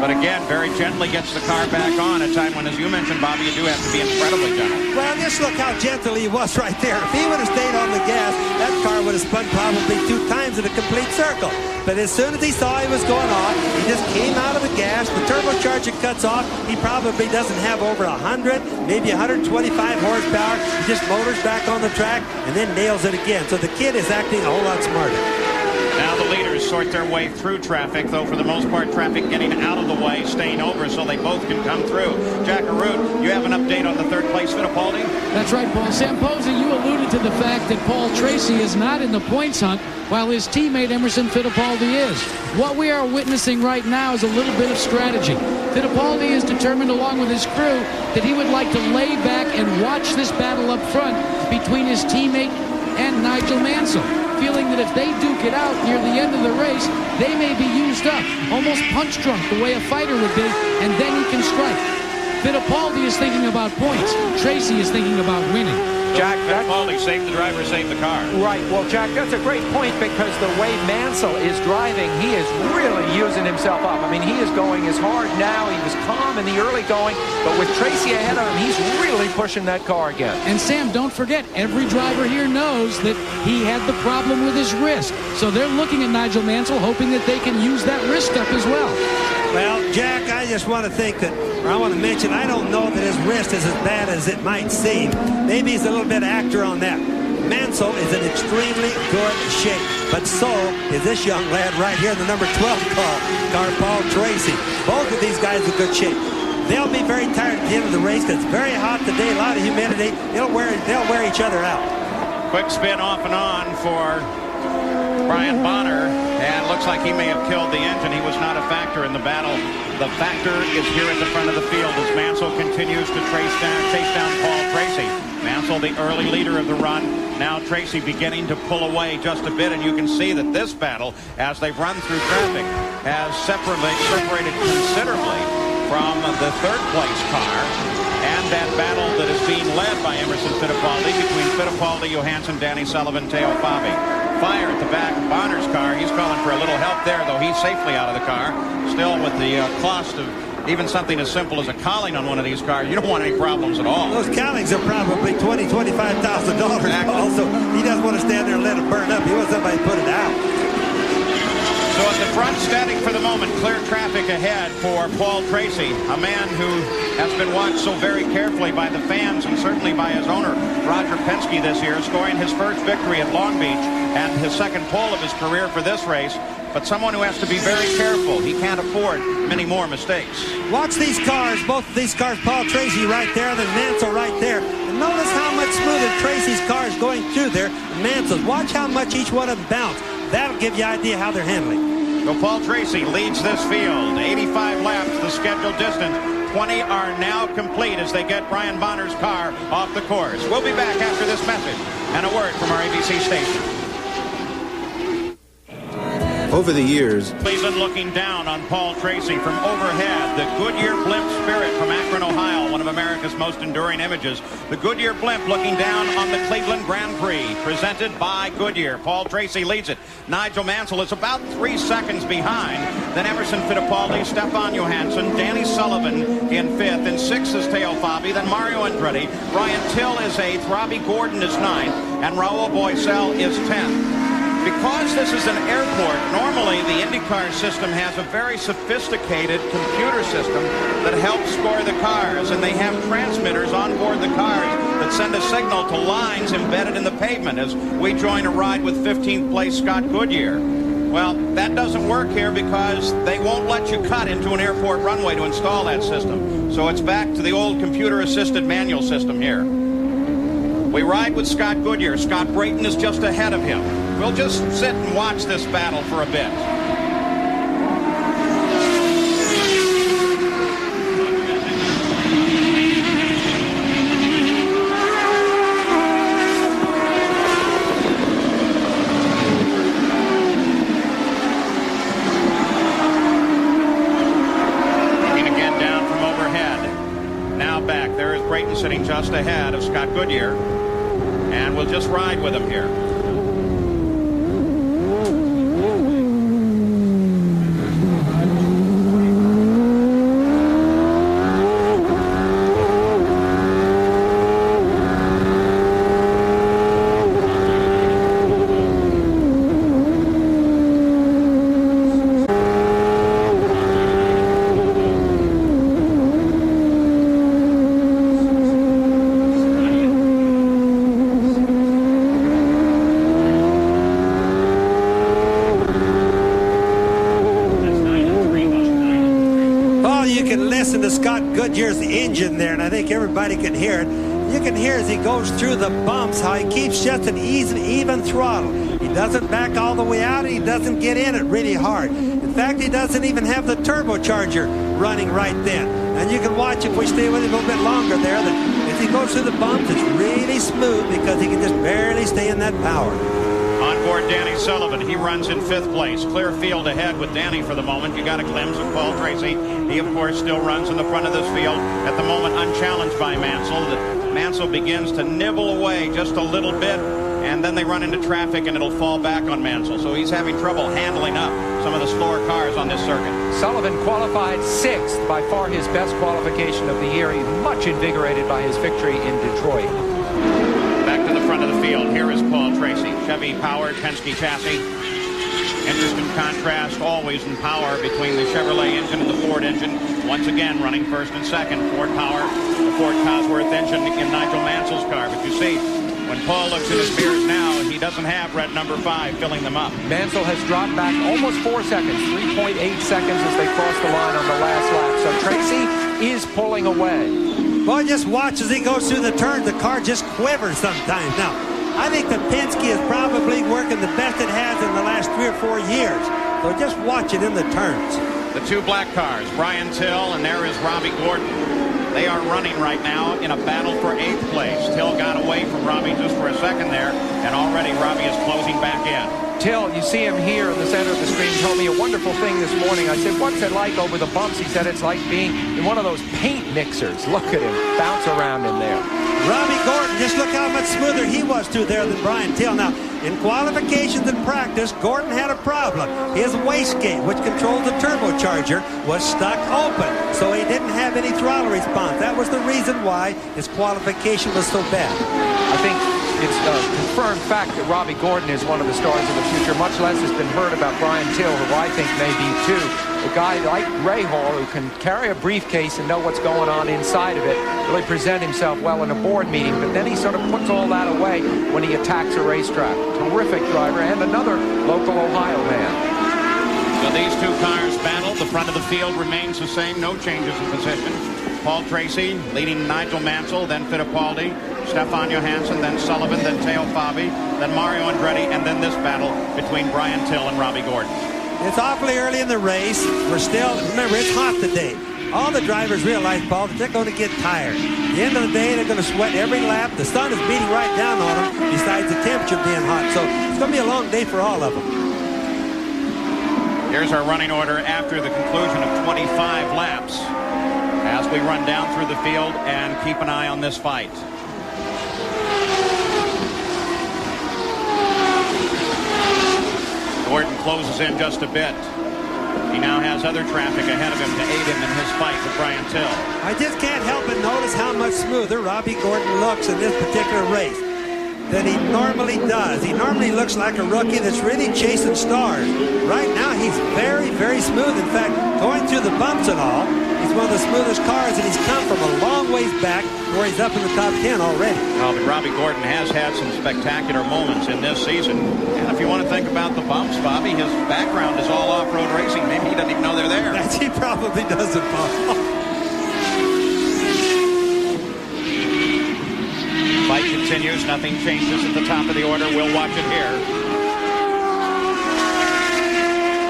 But again, very gently gets the car back on, a time when, as you mentioned, Bobby, you do have to be incredibly gentle. Well, just look how gentle he was right there. If he would have stayed on the gas, that car would have spun probably 2 times in a complete circle. But as soon as he saw he was going on, he just came out of the gas. The turbocharger cuts off. He probably doesn't have over 100, maybe 125 horsepower. He just motors back on the track and then nails it again. So the kid is acting a whole lot smarter. Now the leaders sort their way through traffic, though for the most part traffic getting out of the way, staying over so they both can come through. Jack Arute, you have an update on the third place Fittipaldi? That's right, Paul. Sam Posey, you alluded to the fact that Paul Tracy is not in the points hunt while his teammate Emerson Fittipaldi is. What we are witnessing right now is a little bit of strategy. Fittipaldi is determined, along with his crew, that he would like to lay back and watch this battle up front between his teammate and Nigel Mansell, feeling that if they duke it out near the end of the race, they may be used up, almost punch drunk the way a fighter would be, and then he can strike. Fittipaldi is thinking about points. Tracy is thinking about winning. Jack, Fittipaldi saved the driver, saved the car. Right. Well, Jack, that's a great point because the way Mansell is driving, he is really using himself up. I mean, he is going as hard now. He was calm in the early going, but with Tracy ahead of him, he's really pushing that car again. And Sam, don't forget, every driver here knows that he had the problem with his wrist. So they're looking at Nigel Mansell, hoping that they can use that wrist up as well. Well, Jack, I just want to think that, or I want to mention, I don't know that his wrist is as bad as it might seem. Maybe he's a little bit actor on that. Mansell is in extremely good shape, but so is this young lad right here, the number 12 car, Paul Tracy. Both of these guys are good shape. They'll be very tired at the end of the race because it's very hot today, a lot of humidity. They'll wear each other out. Quick spin off and on for Brian Bonner, and looks like he may have killed the engine. He was not a factor in the battle. The factor is here at the front of the field as Mansell continues to chase down Paul Tracy. Mansell, the early leader of the run. Now Tracy beginning to pull away just a bit, and you can see that this battle, as they've run through traffic, has separated considerably from the third place car. And that battle that is being led by Emerson Fittipaldi between Fittipaldi, Johansson, Danny Sullivan, Teo Fabi. Fire at the back of Bonner's car. He's calling for a little help there, though he's safely out of the car. Still, with the cost of even something as simple as a cowling on one of these cars, you don't want any problems at all. Those cowlings are probably $20,000, $25,000. Exactly. Also, he doesn't want to stand there and let it burn up. He wants somebody to put it out. So at the front, standing for the moment, clear traffic ahead for Paul Tracy, a man who has been watched so very carefully by the fans and certainly by his owner, Roger Penske, this year, scoring his first victory at Long Beach and his second pole of his career for this race. But someone who has to be very careful. He can't afford many more mistakes. Watch these cars, both of these cars, Paul Tracy right there, then Mansell right there. And notice how much smoother Tracy's car is going through there. Mansell's. Watch how much each one of them bounce. That'll give you an idea how they're handling. So Paul Tracy leads this field. 85 laps, the scheduled distance. 20 are now complete as they get Brian Bonner's car off the course. We'll be back after this message and a word from our ABC station. Over the years, Cleveland looking down on Paul Tracy from overhead. The Goodyear blimp Spirit from Akron, Ohio, one of America's most enduring images. The Goodyear blimp looking down on the Cleveland Grand Prix, presented by Goodyear. Paul Tracy leads it. Nigel Mansell is about 3 seconds behind. Then Emerson Fittipaldi, Stefan Johansson, Danny Sullivan in 5th. In 6th is Teo Fabi. Then Mario Andretti. Brian Till is 8th. Robbie Gordon is 9th. And Raul Boesel is 10th. Because this is an airport, normally the IndyCar system has a very sophisticated computer system that helps score the cars, and they have transmitters on board the cars that send a signal to lines embedded in the pavement as we join a ride with 15th place Scott Goodyear. Well, that doesn't work here because they won't let you cut into an airport runway to install that system. So it's back to the old computer-assisted manual system here. We ride with Scott Goodyear. Scott Brayton is just ahead of him. We'll just sit and watch this battle for a bit. Looking again down from overhead. Now back. There is Brayton sitting just ahead of Scott Goodyear. And we'll just ride with him here. Goodyear's engine there, and I think everybody can hear it. You can hear as he goes through the bumps how he keeps just an even throttle. He doesn't back all the way out, and he doesn't get in it really hard. In fact, he doesn't even have the turbocharger running right then. And you can watch if we stay with him a little bit longer there, that as he goes through the bumps, it's really smooth because he can just barely stay in that power. On board Danny Sullivan. He runs in 5th place. Clear field ahead with Danny for the moment. You got a glimpse of Paul Tracy. He, of course, still runs in the front of this field. At the moment, unchallenged by Mansell. Mansell begins to nibble away just a little bit, and then they run into traffic, and it'll fall back on Mansell. So he's having trouble handling up some of the slower cars on this circuit. Sullivan qualified 6th, by far his best qualification of the year. He's much invigorated by his victory in Detroit. Back to the front of the field. Here is Paul Tracy. Chevy-powered Penske chassis. Interesting contrast always in power between the Chevrolet engine and the Ford engine. Once again, running first and second. Ford power, the Ford Cosworth engine in Nigel Mansell's car. But you see, when Paul looks in his mirrors now, he doesn't have red number 5 filling them up. Mansell has dropped back almost 4 seconds, 3.8 seconds as they cross the line on the last lap. So Tracy is pulling away. Boy, just watch as he goes through the turns. The car just quivers sometimes. Now, I think the Penske is probably working the best it has in the last 3 or 4 years. So just watch it in the turns. The 2 black cars, Brian Till, and there is Robbie Gordon. They are running right now in a battle for 8th place. Till got away from Robbie just for a second there, and already Robbie is closing back in. Till, you see him here in the center of the screen, told me a wonderful thing this morning. I said, what's it like over the bumps? He said it's like being in one of those paint mixers. Look at him bounce around in there. Robbie Gordon, just look how much smoother he was through there than Brian Till. Now, in qualifications and practice, Gordon had a problem. His wastegate, which controls the turbocharger, was stuck open, so he didn't have any throttle response. That was the reason why his qualification was so bad. I think it's a confirmed fact that Robbie Gordon is one of the stars of the future. Much less has been heard about Brian Till, who I think may be too. A guy like Ray Hall who can carry a briefcase and know what's going on inside of it, really present himself well in a board meeting, but then he sort of puts all that away when he attacks a racetrack. Terrific driver, and another local Ohio man. So these two cars battle. The front of the field remains the same, no changes in position. Paul Tracy leading Nigel Mansell, then Fittipaldi, Stefan Johansson, then Sullivan, then Teo Fabi, then Mario Andretti, and then this battle between Brian Till and Robbie Gordon. It's awfully early in the race. We're still, remember, it's hot today. All the drivers realize, Paul, that they're going to get tired. At the end of the day, they're going to sweat every lap. The sun is beating right down on them, besides the temperature being hot. So it's going to be a long day for all of them. Here's our running order after the conclusion of 25 laps, as we run down through the field and keep an eye on this fight. Gordon closes in just a bit. He now has other traffic ahead of him to aid him in his fight with Brian Till. I just can't help but notice how much smoother Robbie Gordon looks in this particular race than he normally does. He normally looks like a rookie that's really chasing stars. Right now, he's very, very smooth. In fact, going through the bumps and all, he's one of the smoothest cars, and he's come from a long ways back where he's up in the top 10 already. Well, but Robbie Gordon has had some spectacular moments in this season. And if you want to think about the bumps, Bobby, his background is all off-road racing. Maybe he doesn't even know they're there. He probably doesn't, Paul. Fight continues. Nothing changes at the top of the order. We'll watch it here.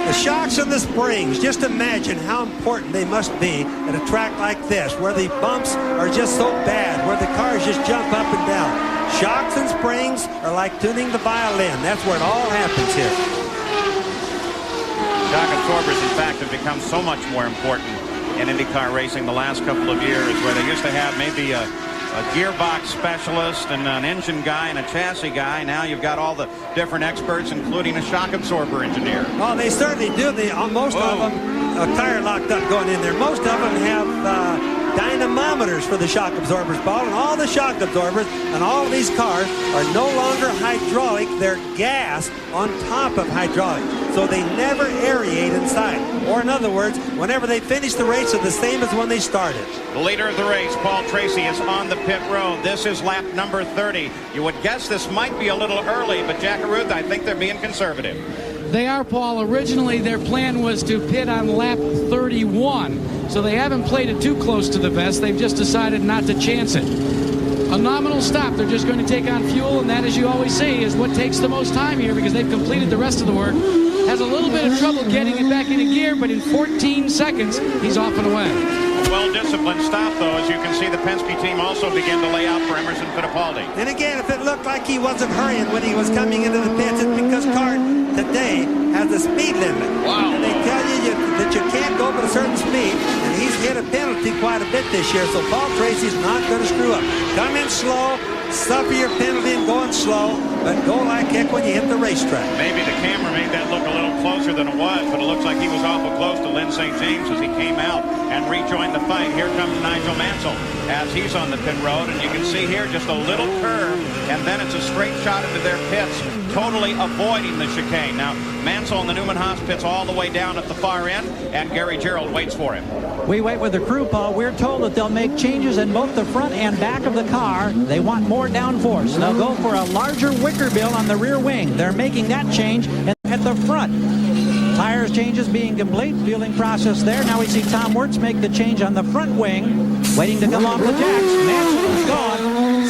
The shocks and the springs, just imagine how important they must be at a track like this, where the bumps are just so bad, where the cars just jump up and down. Shocks and springs are like tuning the violin. That's where it all happens here. Shock absorbers, in fact, have become so much more important in IndyCar racing the last couple of years, where they used to have maybe a gearbox specialist and an engine guy and a chassis guy. Now you've got all the different experts, including a shock absorber engineer. Oh, they certainly do. Most of them, a tire locked up going in there. Most of them have dynamometers for the shock absorbers, Paul, and all the shock absorbers and all of these cars are no longer hydraulic. They're gas on top of hydraulic, so they never aerate inside. Or in other words, whenever they finish the race, they're the same as when they started. The leader of the race, Paul Tracy, is on the pit road. This is lap number 30. You would guess this might be a little early, but Jack Aruth, I think they're being conservative. They are, Paul. Originally, their plan was to pit on lap 31, so they haven't played it too close to the vest. They've just decided not to chance it. A nominal stop. They're just going to take on fuel, and that, as you always see, is what takes the most time here because they've completed the rest of the work. Has a little bit of trouble getting it back into gear, but in 14 seconds, he's off and away. A well-disciplined stop, though. As you can see, the Penske team also began to lay out for Emerson Fittipaldi. And again, if it looked like he wasn't hurrying when he was coming into the pits, it's because CART today has a speed limit. Wow. And they tell you that you can't go over a certain speed, and he's hit a penalty quite a bit this year, so Paul Tracy's not going to screw up. Come in slow, suffer your penalty and going slow, but go like heck when you hit the racetrack. Maybe the camera made that look a little closer than it was, but it looks like he was awful close to Lynn St. James as he came out and rejoined the fight. Here comes Nigel Mansell as he's on the pit road, and you can see here just a little curve, and then it's a straight shot into their pits, totally avoiding the chicane. Now, Mansell in the Newman Haas pits all the way down at the far end, and Gary Gerald waits for him. We wait with the crew, Paul. We're told that they'll make changes in both the front and back of the car. They want more downforce. They'll go for a larger wicker bill on the rear wing. They're making that change at the front. Tires changes being complete. Fueling process there. Now we see Tom Wirtz make the change on the front wing. Waiting to come off the jacks. Mansell's gone.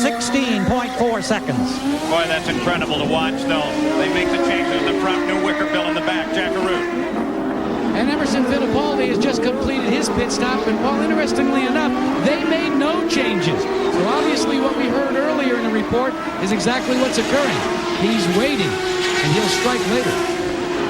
16.4 seconds. Boy, that's incredible to watch, though. They make the changes in the front, new wicker bill in the back. Jack Aruth. And Emerson Fittipaldi has just completed his pit stop, and Paul, interestingly enough, they made no changes. So obviously what we heard earlier in the report is exactly what's occurring. He's waiting, and he'll strike later.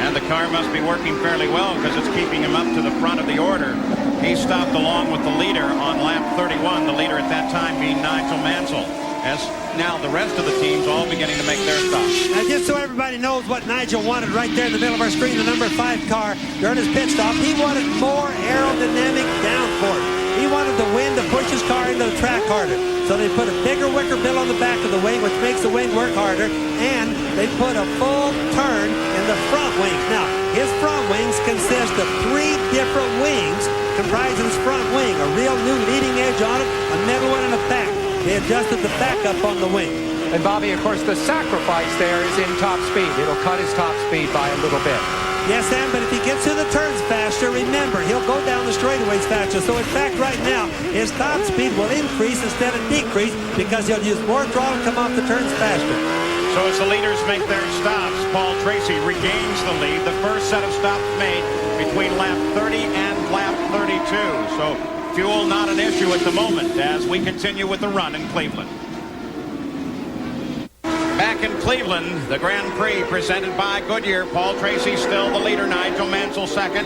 And the car must be working fairly well because it's keeping him up to the front of the order. He stopped along with the leader on lap 31, the leader at that time being Nigel Mansell. As now the rest of the teams all beginning to make their stops. Now, just so everybody knows what Nigel wanted right there in the middle of our screen, the number 5 car during his pit stop, he wanted more aerodynamic downforce. He wanted the wind to push his car into the track harder. So they put a bigger wicker bill on the back of the wing, which makes the wing work harder, and they put a full turn in the front wings. Now, his front wings consist of 3 different wings comprising his front wing, a real new leading edge on it, a middle one, and a back. They adjusted the backup on the wing. And Bobby, of course, the sacrifice there is in top speed. It'll cut his top speed by a little bit. Yes, Sam, but if he gets through the turns faster, remember, he'll go down the straightaways faster. So, in fact, right now, his top speed will increase instead of decrease because he'll use more throttle to come off the turns faster. So as the leaders make their stops, Paul Tracy regains the lead. The first set of stops made between lap 30 and lap 32. So fuel not an issue at the moment as we continue with the run in Cleveland. Back in Cleveland, the Grand Prix presented by Goodyear. Paul Tracy still the leader, Nigel Mansell second.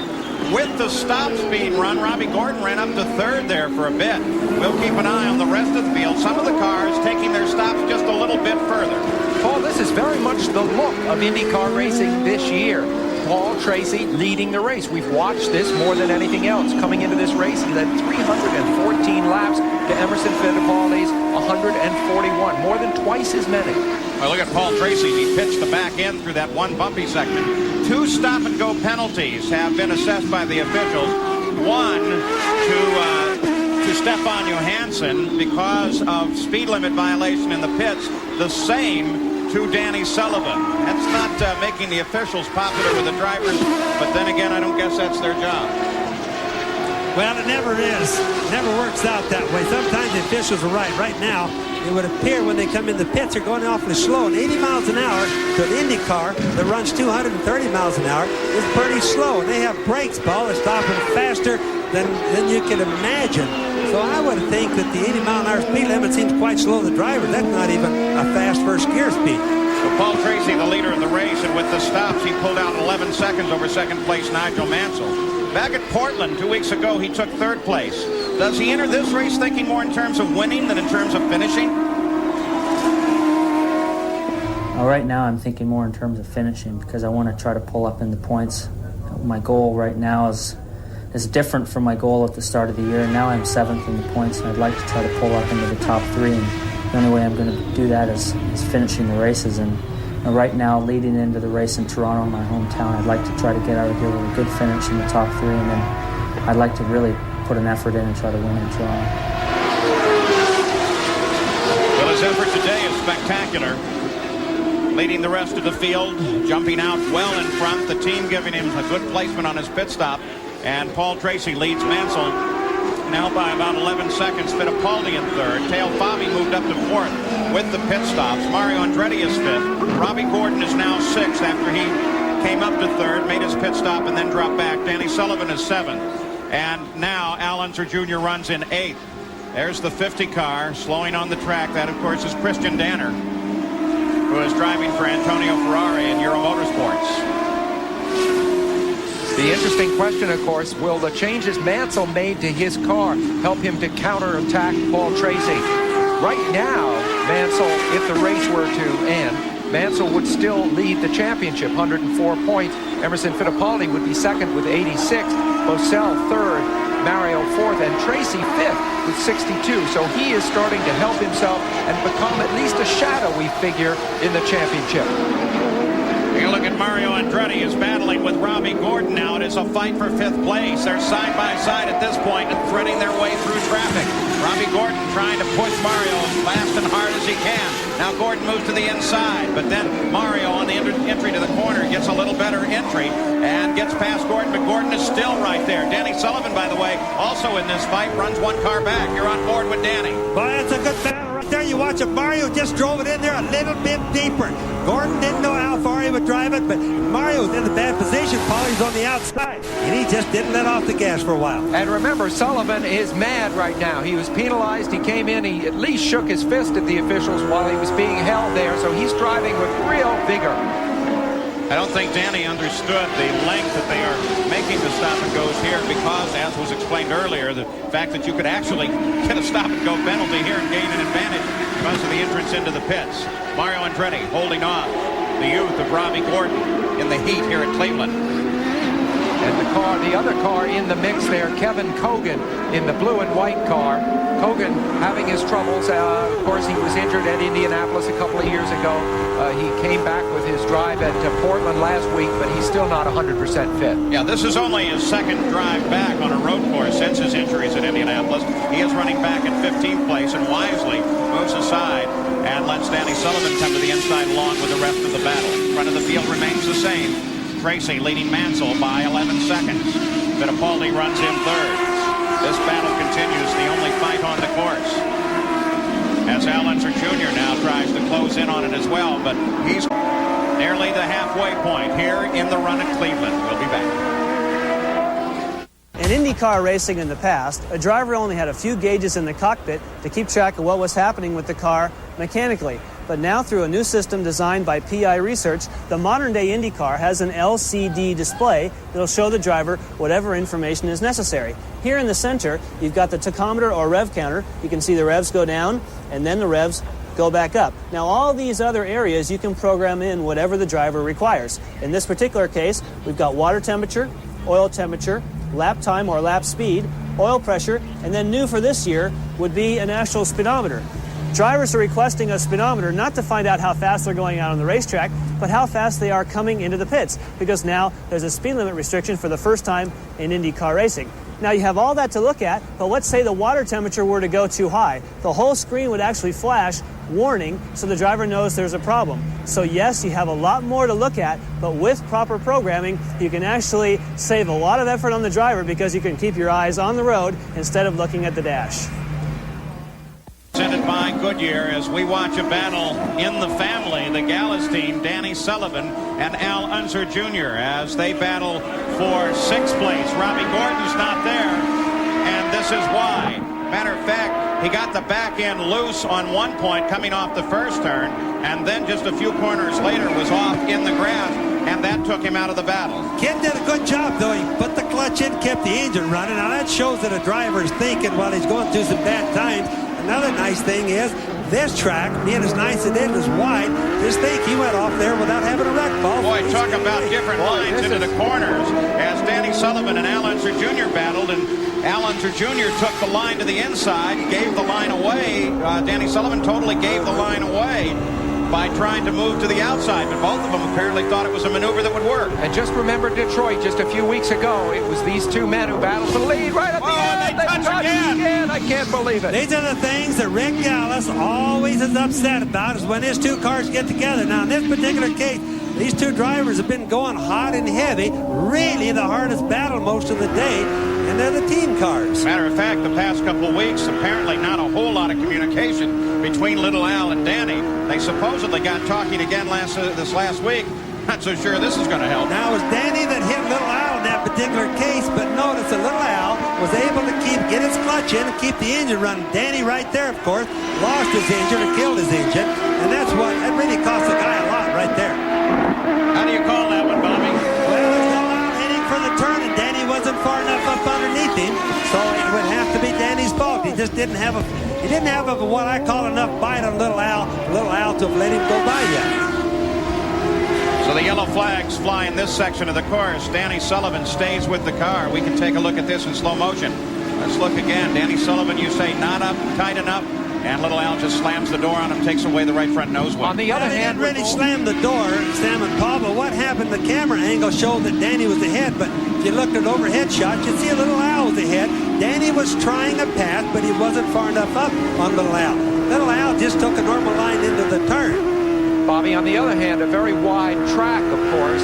With the stops being run, Robbie Gordon ran up to third there for a bit. We'll keep an eye on the rest of the field. Some of the cars taking their stops just a little bit further. Paul, this is very much the look of IndyCar racing this year. Paul Tracy leading the race. We've watched this more than anything else. Coming into this race, he led 314 laps to Emerson Fittipaldi's 141, more than twice as many. Well, look at Paul Tracy. He pitched the back end through that one bumpy segment. 2 stop-and-go penalties have been assessed by the officials. One to Stefan Johansson because of speed limit violation in the pits. The same to Danny Sullivan. That's not making the officials popular with the drivers, but then again, I don't guess that's their job. Well, it never is. It never works out that way. Sometimes the officials are right. Right now, it would appear when they come in the pits, they're going awfully slow. And 80 miles an hour to an Indy car that runs 230 miles an hour is pretty slow. And they have brakes, Paul. They're stopping faster than you can imagine. So I would think that the 80 mile an hour speed limit seems quite slow to the driver. That's not even a fast first gear speed. So Paul Tracy, the leader of the race, and with the stops, he pulled out 11 seconds over second place Nigel Mansell. Back at Portland 2 weeks ago, he took third place. Does he enter this race thinking more in terms of winning than in terms of finishing? Right now, I'm thinking more in terms of finishing because I want to try to pull up in the points. My goal right now is different from my goal at the start of the year. Now I'm 7th in the points, and I'd like to try to pull up into the top 3. And the only way I'm going to do that is finishing the races. And right now, leading into the race in Toronto, my hometown, I'd like to try to get out of here with a good finish in the top 3, and then I'd like to really put an effort in and try to win in Toronto. Well, his effort today is spectacular. Leading the rest of the field, jumping out well in front, the team giving him a good placement on his pit stop, and Paul Tracy leads Mansell now by about 11 seconds. Fittipaldi in third. Teo Fabi moved up to fourth with the pit stops. Mario Andretti is fifth. Robbie Gordon is now sixth after he came up to third, made his pit stop, and then dropped back. Danny Sullivan is seventh. And now Al Unser Jr. runs in eighth. There's the 50 car slowing on the track. That, of course, is Christian Danner, who is driving for Antonio Ferrari in Euro Motorsports. The interesting question, of course, will the changes Mansell made to his car help him to counterattack Paul Tracy? Right now, Mansell, if the race were to end, Mansell would still lead the championship, 104 points. Emerson Fittipaldi would be second with 86. Bosell third, Mario fourth, and Tracy fifth with 62. So he is starting to help himself and become at least a shadowy figure in the championship. You look at Mario Andretti is battling with Robbie Gordon now. It is a fight for fifth place. They're side by side at this point and threading their way through traffic. Robbie Gordon trying to push Mario as fast and hard as he can. Now Gordon moves to the inside, but then Mario on the entry to the corner gets a little better entry and gets past Gordon, but Gordon is still right there. Danny Sullivan, by the way, also in this fight, runs one car back. You're on board with Danny. Boy, that's a good battle right there. You watch it. Mario just drove it in there a little bit deeper. Gordon didn't know how how far he would drive it, but Mario's in the bad position. Paulie's on the outside, and he just didn't let off the gas for a while. And remember, Sullivan is mad right now. He was penalized. He came in. He at least shook his fist at the officials while he was being held there. So he's driving with real vigor. I don't think Danny understood the length that they are making the stop and goes here because, as was explained earlier, the fact that you could actually get a stop and go penalty here and gain an advantage because of the entrance into the pits. Mario Andretti holding off the youth of Robbie Gordon in the heat here at Cleveland. And the other car in the mix there, Kevin Cogan in the blue and white car. Cogan having his troubles. Of course, he was injured at Indianapolis a couple of years ago. He came back with his drive at Portland last week, but he's still not 100% fit. Yeah, this is only his second drive back on a road course since his injuries at Indianapolis. He is running back in 15th place and wisely moves aside and lets Danny Sullivan come to the inside along with the rest of the battle. Front of the field remains the same. Tracy leading Mansell by 11 seconds. Fittipaldi runs in third. This battle continues, the only fight on the course. As Al Unser Jr. now tries to close in on it as well, but he's nearly the halfway point here in the run at Cleveland. We'll be back. In IndyCar racing in the past, a driver only had a few gauges in the cockpit to keep track of what was happening with the car mechanically. But now, through a new system designed by PI Research, the modern-day IndyCar has an LCD display that will show the driver whatever information is necessary. Here in the center, you've got the tachometer or rev counter. You can see the revs go down, and then the revs go back up. Now, all these other areas, you can program in whatever the driver requires. In this particular case, we've got water temperature, oil temperature, lap time or lap speed, oil pressure, and then new for this year would be an actual speedometer. Drivers are requesting a speedometer not to find out how fast they're going out on the racetrack, but how fast they are coming into the pits, because now there's a speed limit restriction for the first time in IndyCar racing. Now you have all that to look at, but let's say the water temperature were to go too high. The whole screen would actually flash warning so the driver knows there's a problem. So yes, you have a lot more to look at, but with proper programming, you can actually save a lot of effort on the driver because you can keep your eyes on the road instead of looking at the dash. Presented by Goodyear as we watch a battle in the family, the Gallus team, Danny Sullivan and Al Unser Jr. as they battle for 6th place. Robbie Gordon's not there, and this is why. Matter of fact, he got the back end loose on one point coming off the first turn, and then just a few corners later was off in the grass, and that took him out of the battle. Kid did a good job, though. He put the clutch in, kept the engine running. Now that shows that a driver is thinking while he's going through some bad times. Another nice thing is this track, being as nice as it is wide, just think he went off there without having a wreck ball. Boy, talk about different lines into the corners as Danny Sullivan and Al Unser Jr. battled, and Al Unser Jr. took the line to the inside, gave the line away. Danny Sullivan totally gave the line away by trying to move to the outside, but both of them apparently thought it was a maneuver that would work. And just remember Detroit just a few weeks ago. It was these two men who battled for the lead right at the end. They touch again. I can't believe it. These are the things that Rick Gallus always is upset about, is when his two cars get together. Now, in this particular case, these two drivers have been going hot and heavy, really the hardest battle most of the day, and they're the team cars. Matter of fact, the past couple of weeks, apparently not a whole lot of communication between Little Al and Danny. They supposedly got talking again this last week. Not so sure this is going to help. Now, it was Danny that hit Little Al in that particular case, but notice that Little Al was able to get his clutch in and keep the engine running. Danny right there, of course, lost his engine or killed his engine, and that really cost the guy a lot right there. How do you call that one, Bobby? Well, there's Little Al heading for the turn, and Danny wasn't far enough up underneath him, so it would have to be Danny's fault. He just didn't have what I call enough bite on Little Al to let him go by yet. So the yellow flags fly in this section of the course. Danny Sullivan stays with the car. We can take a look at this in slow motion. Let's look again. Danny Sullivan, you say not up, tight enough, and Little Al just slams the door on him, takes away the right front nose wheel. On the other hand, they didn't really slam the door, Sam and Paul, but what happened, the camera angle showed that Danny was ahead, but if you looked at overhead shots, you'd see Little Al was ahead. Danny was trying a pass, but he wasn't far enough up on Little Al. Little Al just took a normal line into the turn. Bobby, on the other hand, a very wide track, of course.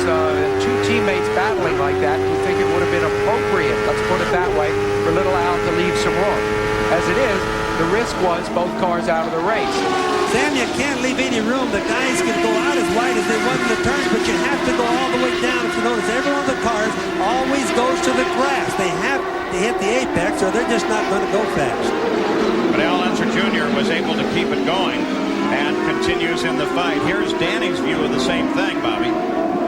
Two teammates battling like that, you think it would have been appropriate, let's put it that way, for Little Al to leave some room. As it is, the risk was both cars out of the race. Sam, you can't leave any room. The guys can go out as wide as they want in the turns, but you have to go all the way down. If you notice, every one of the cars always goes to the grass. They have to hit the apex, or they're just not going to go fast. But Al Unser Jr. was able to keep it going and continues in the fight. Here's Danny's view of the same thing, Bobby.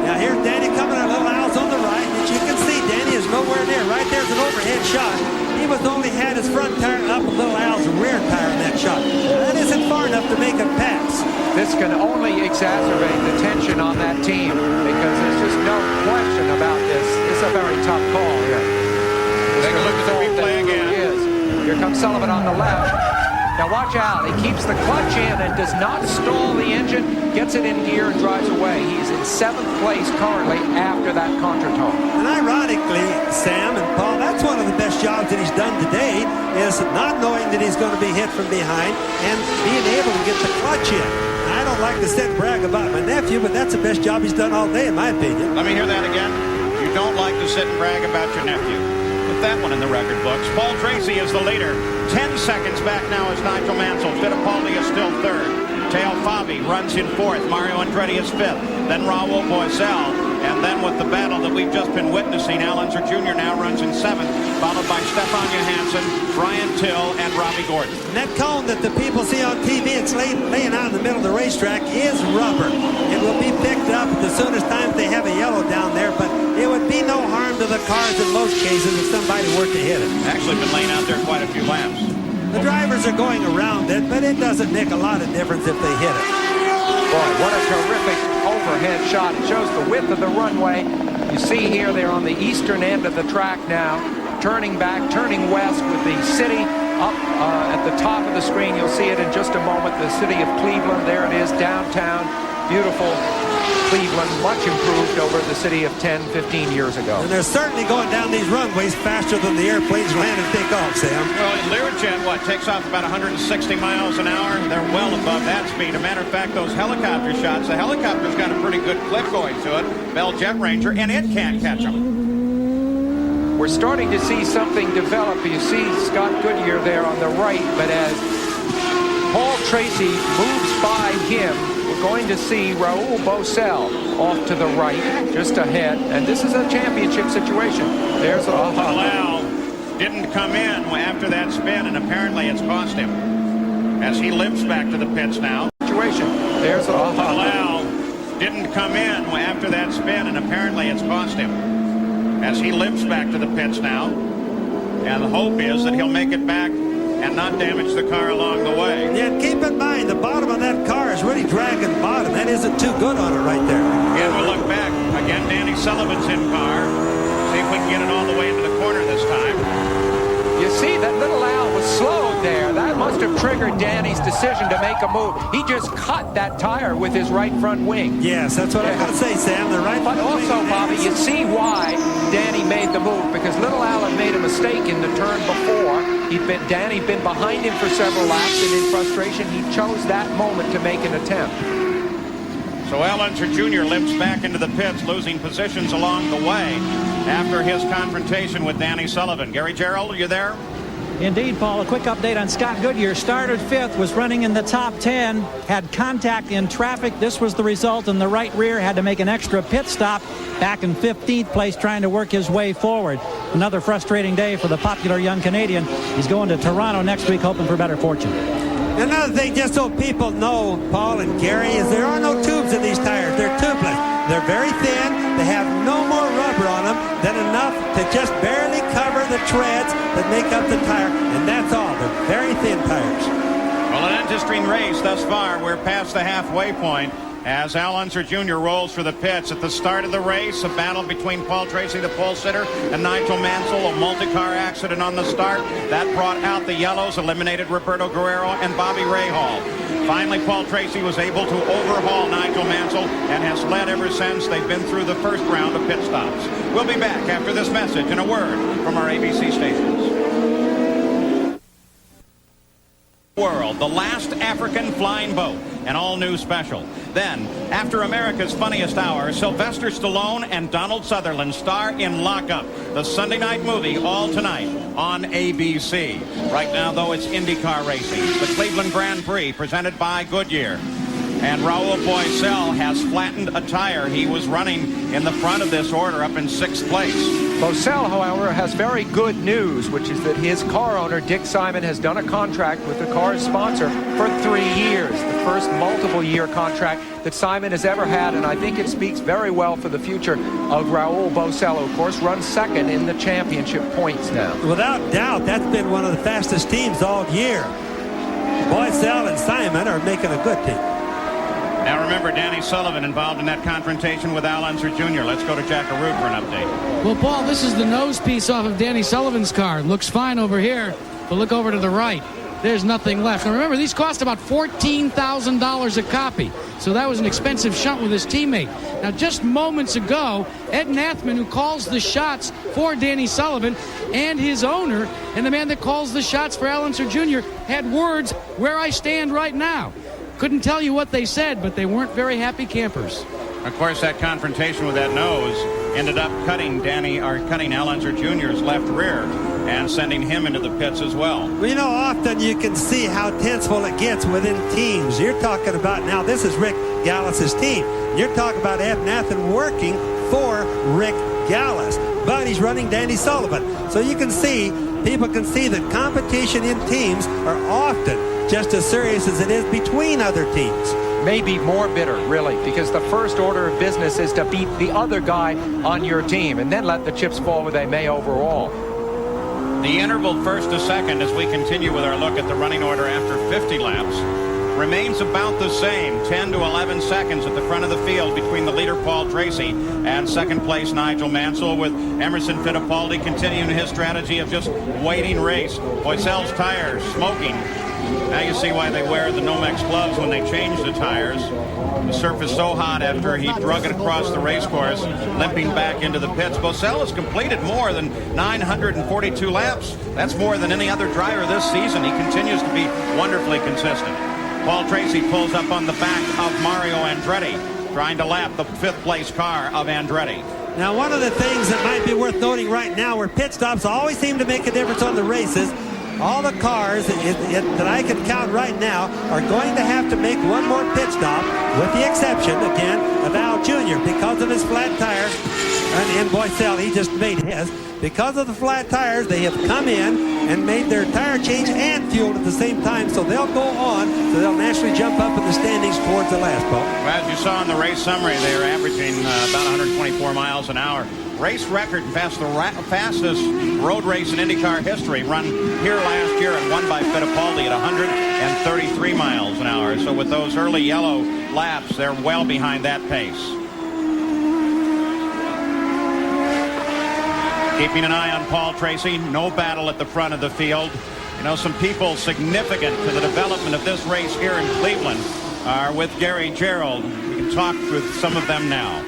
Now here's Danny coming out. Little Al's on the right. As you can see, Danny is nowhere near. Right there's an overhead shot. He was only had his front tire up with Little Al's rear tire in that shot. That isn't far enough to make a pass. This can only exacerbate the tension on that team because there's just no question about this. It's a very tough call here. Take a look at the replay again. Here comes Sullivan on the left. Now watch out. He keeps the clutch in and does not stall the engine, gets it in gear and drives away. He's in 7th place currently after that contretemps. And ironically, Sam and Paul, that's one of the best jobs that he's done today is not knowing that he's going to be hit from behind and being able to get the clutch in. I don't like to sit and brag about my nephew, but that's the best job he's done all day, in my opinion. Let me hear that again. You don't like to sit and brag about your nephew. Put that one in the record books. Paul Tracy is the leader. 10 seconds back now is Nigel Mansell. Fittipaldi is still third. Teo Fabi runs in fourth. Mario Andretti is fifth. Then Raul Boesel. And then with the battle that we've just been witnessing, Al Unser Jr. now runs in seventh, followed by Stefan Johansson, Brian Till, and Robbie Gordon. And that cone that the people see on TV, it's laying out in the middle of the racetrack, is rubber. It will be picked up at the soonest time if they have a yellow down there, but it would be no harm to the cars in most cases if somebody were to hit it. Actually been laying out there quite a few laps. The drivers are going around it, but it doesn't make a lot of difference if they hit it. Boy, what a terrific overhead shot. It shows the width of the runway. You see here they're on the eastern end of the track now, turning back, turning west with the city up at the top of the screen. You'll see it in just a moment. The city of Cleveland, there it is, downtown. Beautiful Cleveland, much improved over the city of 10, 15 years ago. And they're certainly going down these runways faster than the airplanes land and take off, Sam. Well, Learjet, takes off about 160 miles an hour. They're well above that speed. As a matter of fact, those helicopter shots, the helicopter's got a pretty good clip going to it. Bell Jet Ranger, and it can't catch them. We're starting to see something develop. You see Scott Goodyear there on the right, but as Paul Tracy moves by him, we're going to see Raul Boesel off to the right, just ahead. And this is a championship situation. There's Al didn't come in after that spin, and apparently it's cost him. As he limps back to the pits now. Situation. There's Al didn't come in after that spin, and apparently it's cost him. As he limps back to the pits now. And the hope is that he'll make it back and not damage the car along the way. Yeah, keep in mind, the bottom of that car is really dragging bottom. That isn't too good on it right there. Again, we'll look back. Again, Danny Sullivan's in car. See if we can get it all the way into the corner this time. You see that little Al was slowed there. That must have triggered Danny's decision to make a move. He just cut that tire with his right front wing. Yes, that's what I'm going to say, Sam. The right but front also, wing. Bobby, you see why Danny made the move, because little Al had made a mistake in the turn before. Danny'd been behind him for several laps, and in frustration, he chose that moment to make an attempt. So Al Unser Jr. limps back into the pits, losing positions along the way after his confrontation with Danny Sullivan. Gary Gerald, are you there? Indeed, Paul. A quick update on Scott Goodyear. Started 5th, was running in the top 10, had contact in traffic. This was the result, and the right rear had to make an extra pit stop back in 15th place, trying to work his way forward. Another frustrating day for the popular young Canadian. He's going to Toronto next week, hoping for better fortune. Another thing, just so people know, Paul and Gary, is there are no tubes in these tires. They're tubeless. They're very thin. They have no more rubber on them than enough to just barely cover the treads that make up the tire, and that's all. They're very thin tires. Well, an interesting race thus far. We're past the halfway point as Al Unser Jr. rolls for the pits. At the start of the race, a battle between Paul Tracy, the pole sitter, and Nigel Mansell, a multi-car accident on the start. That brought out the yellows, eliminated Roberto Guerrero and Bobby Rahal. Finally, Paul Tracy was able to overhaul Nigel Mansell and has led ever since. They've been through the first round of pit stops. We'll be back after this message and a word from our ABC stations. World, the last African flying boat an all-new special. Then, after America's Funniest Hour, Sylvester Stallone and Donald Sutherland star in Lockup, the Sunday night movie, all tonight on ABC. Right now, though, it's IndyCar racing, the Cleveland Grand Prix, presented by Goodyear. And Raul Boesel has flattened a tire. He was running in the front of this order up in 6th place. Boesel, however, has very good news, which is that his car owner, Dick Simon, has done a contract with the car's sponsor for 3 years, the first multiple-year contract that Simon has ever had, and I think it speaks very well for the future of Raul Boesel, who, of course, runs second in the championship points now. Without doubt, that's been one of the fastest teams all year. Boesel and Simon are making a good team. Now remember, Danny Sullivan involved in that confrontation with Al Unser Jr. Let's go to Jack Arute for an update. Well, Paul, this is the nose piece off of Danny Sullivan's car. Looks fine over here, but look over to the right. There's nothing left. Now remember, these cost about $14,000 a copy, so that was an expensive shunt with his teammate. Now, just moments ago, Ed Nathman, who calls the shots for Danny Sullivan, and his owner, and the man that calls the shots for Al Unser Jr., had words where I stand right now. Couldn't tell you what they said, but they weren't very happy campers. Of course, that confrontation with that nose ended up cutting Al Unser Jr.'s left rear and sending him into the pits as well. Well, you know, often you can see how tenseful it gets within teams. You're talking about, now this is Rick Gallus's team. You're talking about Ed Nathan working for Rick Gallus, but he's running Danny Sullivan. So you can see, people can see that competition in teams are often just as serious as it is between other teams. Maybe more bitter, really, because the first order of business is to beat the other guy on your team and then let the chips fall where they may overall. The interval first to second, as we continue with our look at the running order after 50 laps, remains about the same, 10 to 11 seconds at the front of the field between the leader Paul Tracy and second place Nigel Mansell, with Emerson Fittipaldi continuing his strategy of just waiting race. Boesel's tires smoking. Now you see why they wear the Nomex gloves when they change the tires. The surface so hot after he drug it across the race course, limping back into the pits. Boesel has completed more than 942 laps. That's more than any other driver this season. He continues to be wonderfully consistent. Paul Tracy pulls up on the back of Mario Andretti, trying to lap the 5th place car of Andretti. Now, one of the things that might be worth noting right now, where pit stops always seem to make a difference on the races, all the cars that I can count right now are going to have to make one more pit stop, with the exception, again, of Al Jr. because of his flat tires. And Boesel, he just made his. Because of the flat tires, they have come in and made their tire change and fueled at the same time, so they'll go on, so they'll naturally jump up in the standings towards the last, Paul. Well, as you saw in the race summary, they were averaging about 124 miles an hour. Race record, fastest road race in IndyCar history, run here last year and won by Fittipaldi at 133 miles an hour. So with those early yellow laps, they're well behind that pace. Keeping an eye on Paul Tracy, no battle at the front of the field. You know, some people significant to the development of this race here in Cleveland are with Gary Gerald. We can talk with some of them now.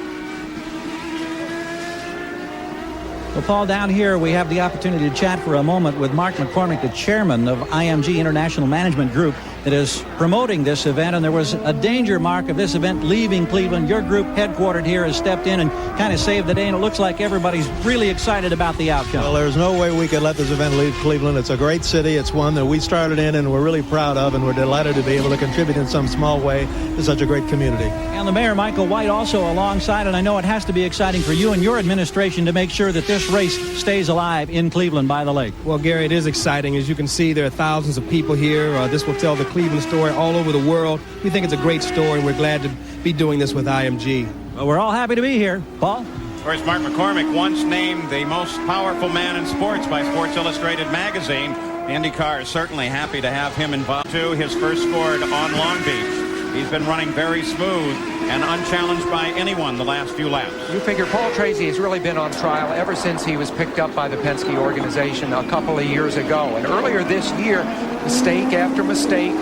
Well, Paul, down here we have the opportunity to chat for a moment with Mark McCormick, the chairman of IMG International Management Group, that is promoting this event. And there was a danger, Mark, of this event leaving Cleveland. Your group, headquartered here, has stepped in and kind of saved the day, and it looks like everybody's really excited about the outcome. Well, there's no way we could let this event leave Cleveland. It's a great city. It's one that we started in and we're really proud of, and we're delighted to be able to contribute in some small way to such a great community. And the mayor, Michael White, also alongside, and I know it has to be exciting for you and your administration to make sure that this race stays alive in Cleveland by the lake. Well, Gary, it is exciting. As you can see, there are thousands of people here. This will tell the Cleveland story all over the world. We think it's a great story, and we're glad to be doing this with IMG. Well, we're all happy to be here. Paul? Of course, Mark McCormick, once named the most powerful man in sports by Sports Illustrated magazine. IndyCar is certainly happy to have him involved, too. His first scored on Long Beach. He's been running very smooth and unchallenged by anyone the last few laps. You figure Paul Tracy has really been on trial ever since he was picked up by the Penske organization a couple of years ago. And earlier this year, mistake after mistake,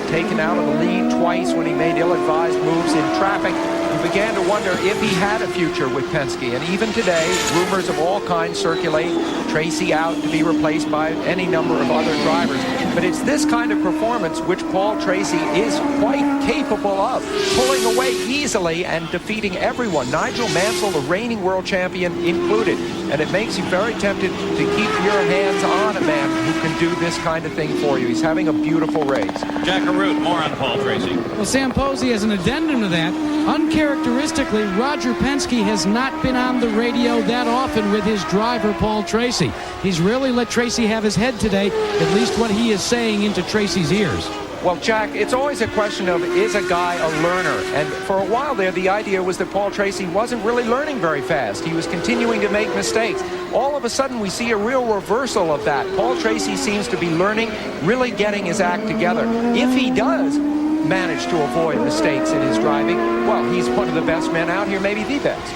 taken out of the lead twice when he made ill-advised moves in traffic. You began to wonder if he had a future with Penske. And even today, rumors of all kinds circulate. Tracy out to be replaced by any number of other drivers. But it's this kind of performance which Paul Tracy is quite capable of, pulling away easily and defeating everyone, Nigel Mansell, the reigning world champion, included. And it makes you very tempted to keep your hands on a man who can do this kind of thing for you. He's having a beautiful race. Jack Arute, more on Paul Tracy. Well, Sam Posey, as an addendum to that, uncharacteristically, Roger Penske has not been on the radio that often with his driver, Paul Tracy. He's really let Tracy have his head today, at least what he is saying into Tracy's ears. Well, Jack, it's always a question of, is a guy a learner? And for a while there, the idea was that Paul Tracy wasn't really learning very fast. He was continuing to make mistakes. All of a sudden, we see a real reversal of that. Paul Tracy seems to be learning, really getting his act together. If he does manage to avoid mistakes in his driving, well, he's one of the best men out here, maybe the best.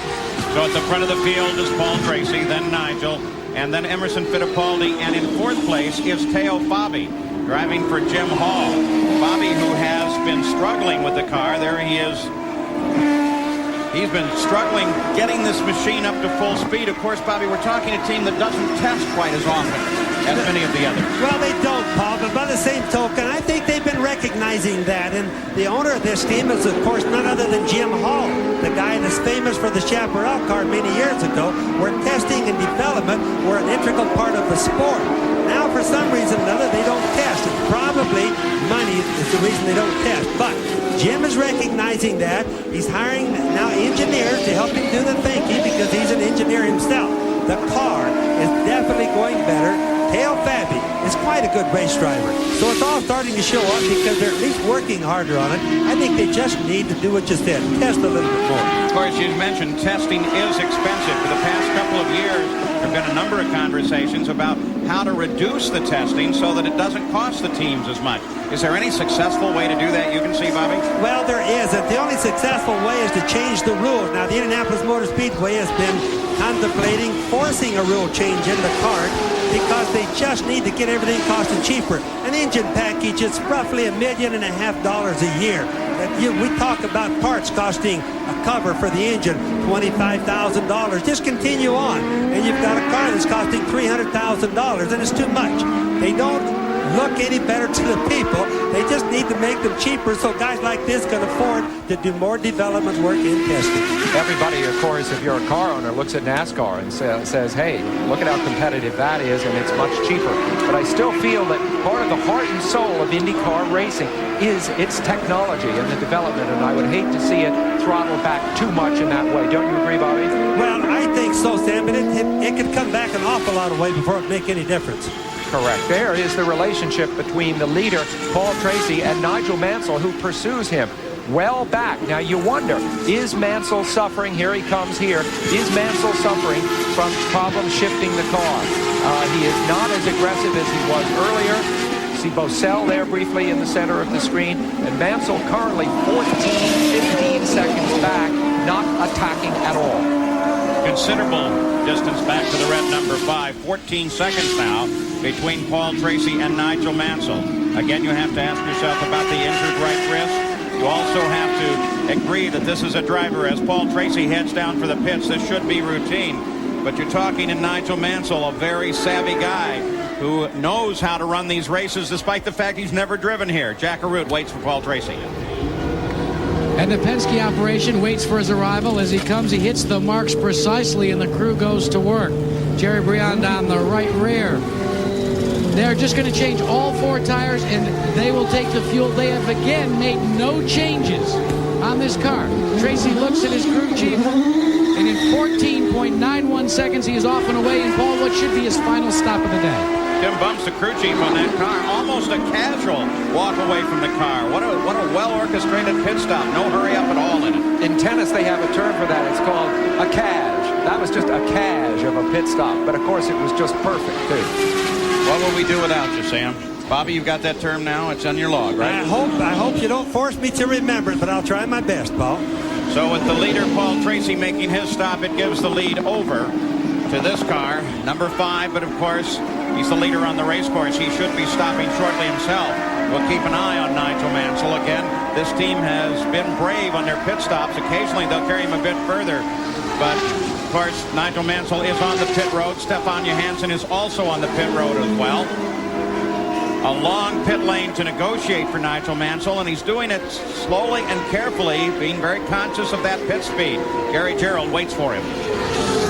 So at the front of the field is Paul Tracy, then Nigel, and then Emerson Fittipaldi, and in fourth place is Teo Fabi, driving for Jim Hall. Bobby, who has been struggling with the car, there he is. He's been struggling getting this machine up to full speed. Of course, Bobby, we're talking a team that doesn't test quite as often as many of the others. Well, they don't, Paul, but by the same token, I think they've been recognizing that. And the owner of this team is, of course, none other than Jim Hall, the guy that's famous for the Chaparral car many years ago, where testing and development were an integral part of the sport. Now, for some reason or another, they don't test. And probably money is the reason they don't test. But Jim is recognizing that. He's hiring now engineers to help him do the thinking because he's an engineer himself. The car is definitely going better. Teo Fabi is quite a good race driver. So it's all starting to show up because they're at least working harder on it. I think they just need to do what you said, test a little bit more. Of course, you mentioned testing is expensive. For the past couple of years, there have been a number of conversations about how to reduce the testing so that it doesn't cost the teams as much. Is there any successful way to do that you can see, Bobby? Well, there isn't. The only successful way is to change the rules. Now, the Indianapolis Motor Speedway has been contemplating forcing a rule change in the cart because they just need to get everything costing cheaper. An engine package is roughly $1.5 million a year. We talk about parts costing a cover for the engine $25,000. Just continue on, and you've got a car that's costing $300,000, and it's too much. They don't look any better to the people. They just need to make them cheaper so guys like this can afford to do more development work in testing. Everybody, of course, if you're a car owner, looks at NASCAR and says, hey, look at how competitive that is, and it's much cheaper. But I still feel that part of the heart and soul of IndyCar racing is its technology and the development, and I would hate to see it throttle back too much in that way. Don't you agree, Bobby? Well, I think so, Sam, but it could come back an awful lot of way before it make any difference. Correct. There is the relationship between the leader, Paul Tracy, and Nigel Mansell, who pursues him well back. Now, you wonder, is Mansell suffering? Here he comes here. Is Mansell suffering from problems shifting the car? He is not as aggressive as he was earlier. See Bosell there briefly in the center of the screen. And Mansell currently 15 seconds back, not attacking at all. Considerable distance back to the red number 5. 14 seconds now between Paul Tracy and Nigel Mansell. Again, you have to ask yourself about the injured right wrist. You also have to agree that this is a driver, as Paul Tracy heads down for the pits, this should be routine. But you're talking to Nigel Mansell, a very savvy guy who knows how to run these races despite the fact he's never driven here. Jack Arute waits for Paul Tracy. And the Penske operation waits for his arrival. As he comes, he hits the marks precisely, and the crew goes to work. Jerry Briand on the right rear. They're just going to change all 4 tires, and they will take the fuel. They have, again, made no changes on this car. Tracy looks at his crew chief, and in 14.91 seconds, he is off and away. And, Paul, what should be his final stop of the day? Tim bumps the crew chief on that car. Almost a casual walk away from the car. What a well-orchestrated pit stop. No hurry up at all in it. In tennis, they have a term for that. It's called a cash. That was just a cash of a pit stop. But, of course, it was just perfect, too. What will we do without you, Sam? Bobby, you've got that term now. It's on your log, right? I hope you don't force me to remember it, but I'll try my best, Paul. So with the leader, Paul Tracy, making his stop, it gives the lead over to this car, number 5. But, of course, he's the leader on the race course. He should be stopping shortly himself. We'll keep an eye on Nigel Mansell. Again, this team has been brave on their pit stops. Occasionally, they'll carry him a bit further. But, of course, Nigel Mansell is on the pit road. Stefan Johansson is also on the pit road as well. A long pit lane to negotiate for Nigel Mansell, and he's doing it slowly and carefully, being very conscious of that pit speed. Gary Gerald waits for him.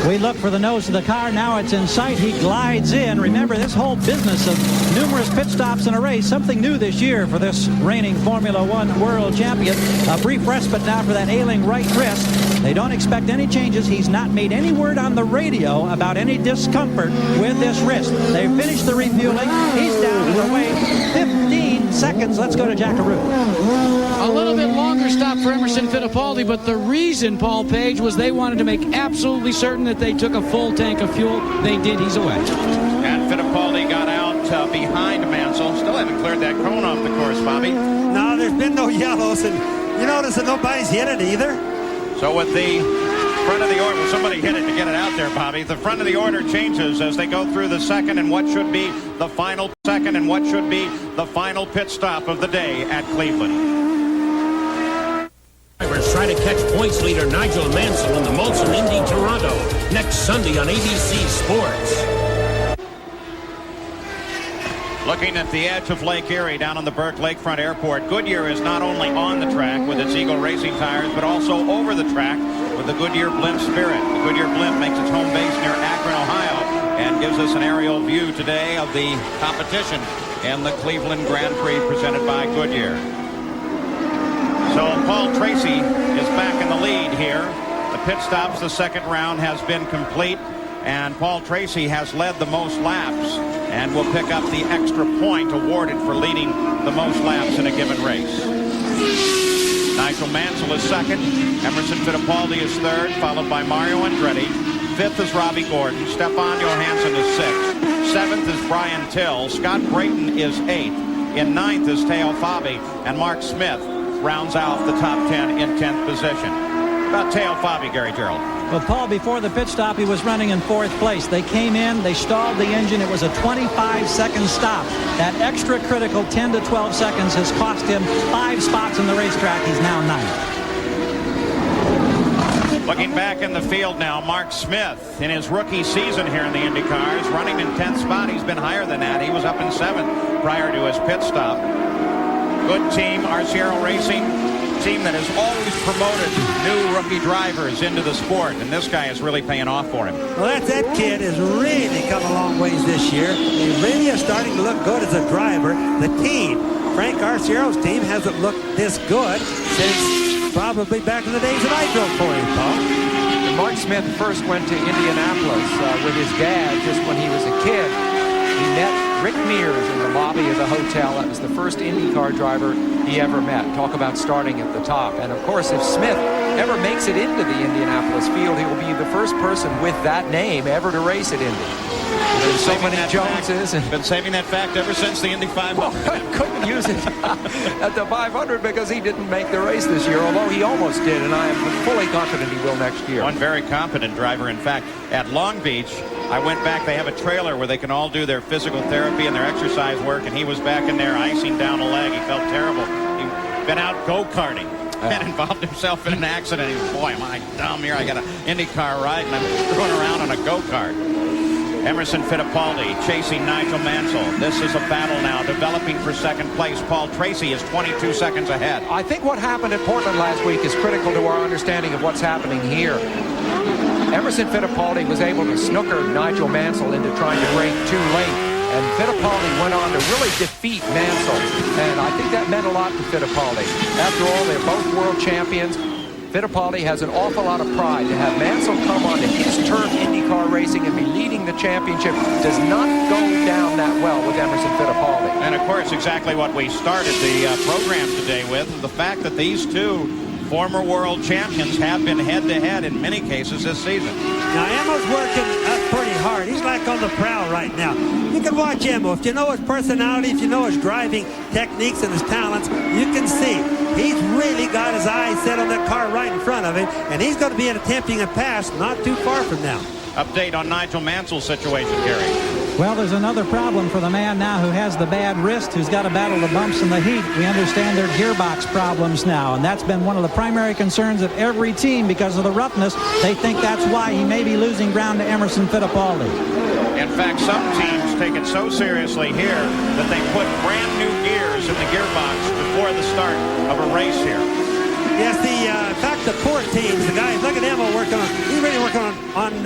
We look for the nose of the car. Now it's in sight. He glides in. Remember, this whole business of numerous pit stops in a race, something new this year for this reigning Formula One world champion. A brief respite now for that ailing right wrist. They don't expect any changes. He's not made any word on the radio about any discomfort with this wrist. They've finished the refueling. He's down to the way. 15 seconds. Let's go to Jackaroo. A little bit longer stop for Emerson Fittipaldi, but the reason, Paul Page, was they wanted to make absolutely certain that they took a full tank of fuel. They did. He's away. And Fittipaldi got out behind Mansell. Still haven't cleared that cone off the course, Bobby. No, there's been no yellows, and you notice that nobody's hit it either. So with the front of the order, well, somebody hit it to get it out there, Bobby. The front of the order changes as they go through the second and what should be the final second and what should be the final pit stop of the day at Cleveland. Drivers try to catch points leader Nigel Mansell in the Molson Indy Toronto next Sunday on ABC Sports. Looking at the edge of Lake Erie down on the Burke Lakefront Airport, Goodyear is not only on the track with its Eagle Racing tires, but also over the track with the Goodyear Blimp Spirit. The Goodyear Blimp makes its home base near Akron, Ohio, and gives us an aerial view today of the competition in the Cleveland Grand Prix presented by Goodyear. So Paul Tracy is back in the lead here. The pit stops, the second round has been complete, and Paul Tracy has led the most laps and will pick up the extra point awarded for leading the most laps in a given race. Nigel Mansell is second. Emerson Fittipaldi is third, followed by Mario Andretti. Fifth is Robbie Gordon. Stefan Johansson is sixth. Seventh is Brian Till. Scott Brayton is eighth. In ninth is Teo Fabi, and Mark Smith rounds out the top 10 in 10th position. About Teo Fabi, Gary Gerald. Well, Paul, before the pit stop, he was running in fourth place. They came in, they stalled the engine. It was a 25-second stop. That extra critical 10 to 12 seconds has cost him 5 spots in the racetrack. He's now ninth. Looking back in the field now, Mark Smith, in his rookie season here in the IndyCar, is running in 10th spot. He's been higher than that. He was up in 7th prior to his pit stop. Good team, Arciero Racing, team that has always promoted new rookie drivers into the sport, and this guy is really paying off for him. Well, that kid has really come a long ways this year. He really is starting to look good as a driver. The team, Frank Arciero's team, hasn't looked this good since probably back in the days that I drove for him, Paul. And Mark Smith first went to Indianapolis with his dad just when he was a kid. He met Rick Mears in the lobby of the hotel. That was the first IndyCar driver he ever met. Talk about starting at the top. And of course, if Smith ever makes it into the Indianapolis field, he will be the first person with that name ever to race at Indy. There's so many Joneses. Been saving that fact ever since the Indy 500. Well, I couldn't use it at the 500 because he didn't make the race this year, although he almost did, and I am fully confident he will next year. One very competent driver. In fact, at Long Beach, I went back. They have a trailer where they can all do their physical therapy and their exercise work, and he was back in there icing down a leg. He felt terrible. He'd been out go-karting and involved himself in an accident. He was, boy, am I dumb here. I got an IndyCar ride, and I'm screwing around on a go-kart. Emerson Fittipaldi chasing Nigel Mansell. This is a battle now, developing for second place. Paul Tracy is 22 seconds ahead. I think what happened at Portland last week is critical to our understanding of what's happening here. Emerson Fittipaldi was able to snooker Nigel Mansell into trying to break too late, and Fittipaldi went on to really defeat Mansell, and I think that meant a lot to Fittipaldi. After all, they're both world champions. Fittipaldi has an awful lot of pride. To have Mansell come onto his turf IndyCar racing and be leading the championship does not go down that well with Emerson Fittipaldi. And of course, exactly what we started the program today with, the fact that these two former world champions have been head-to-head in many cases this season. Now, Emo's working pretty hard. He's like on the prowl right now. You can watch Emo. If you know his personality, if you know his driving techniques and his talents, you can see he's really got his eyes set on that car right in front of him, and he's going to be attempting a pass not too far from now. Update on Nigel Mansell's situation, Gary. Well, there's another problem for the man now who has the bad wrist, who's got to battle the bumps and the heat. We understand their gearbox problems now, and that's been one of the primary concerns of every team because of the roughness. They think that's why he may be losing ground to Emerson Fittipaldi. In fact, some teams take it so seriously here that they put brand new gears in the gearbox before the start of a race here. Yes, in fact, the poor teams, the guys, look at Emil working on, he's really working on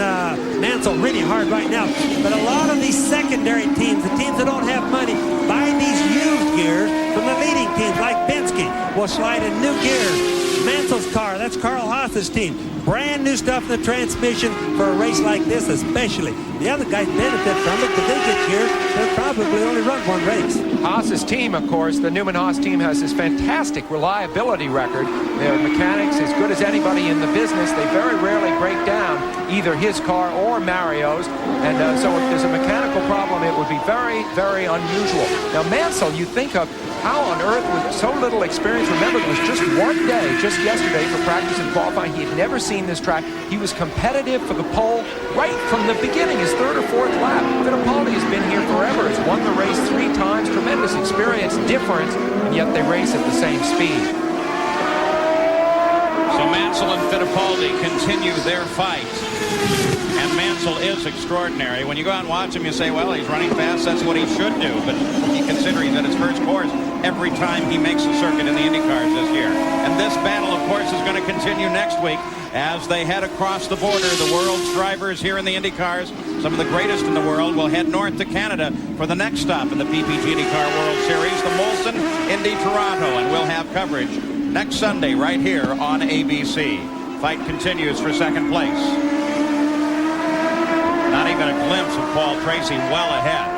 Mansell really hard right now. But a lot of these secondary teams, the teams that don't have money, buy these used gears from the leading teams like Penske, will slide in new gears. Mansell's car, that's Carl Haas's team. Brand new stuff in the transmission for a race like this especially. The other guys benefit from it because they get gears that probably only run one race. Haas's team, of course, the Newman Haas team has this fantastic reliability record. Their mechanics as good as anybody in the business. They very rarely break down either his car or Mario's. And so if there's a mechanical problem, it would be very, very unusual. Now, Mansell, you think of how on earth with so little experience. Remember, it was just one day, just yesterday for practice and qualifying. He had never seen this track. He was competitive for the pole right from the beginning, his third or fourth lap. Fittipaldi has been here forever. Has won the race 3 times. Tremendous experience, difference, and yet they race at the same speed. So Mansell and Fittipaldi continue their fight. And Mansell is extraordinary. When you go out and watch him, you say, well, he's running fast. That's what he should do. But considering that his first course, every time he makes a circuit in the IndyCars this year. And this battle, of course, is going to continue next week as they head across the border. The world's drivers here in the IndyCars, some of the greatest in the world, will head north to Canada for the next stop in the PPG IndyCar World Series, the Molson Indy Toronto. And we'll have coverage next Sunday right here on ABC. Fight continues for second place. Not even a glimpse of Paul Tracy well ahead.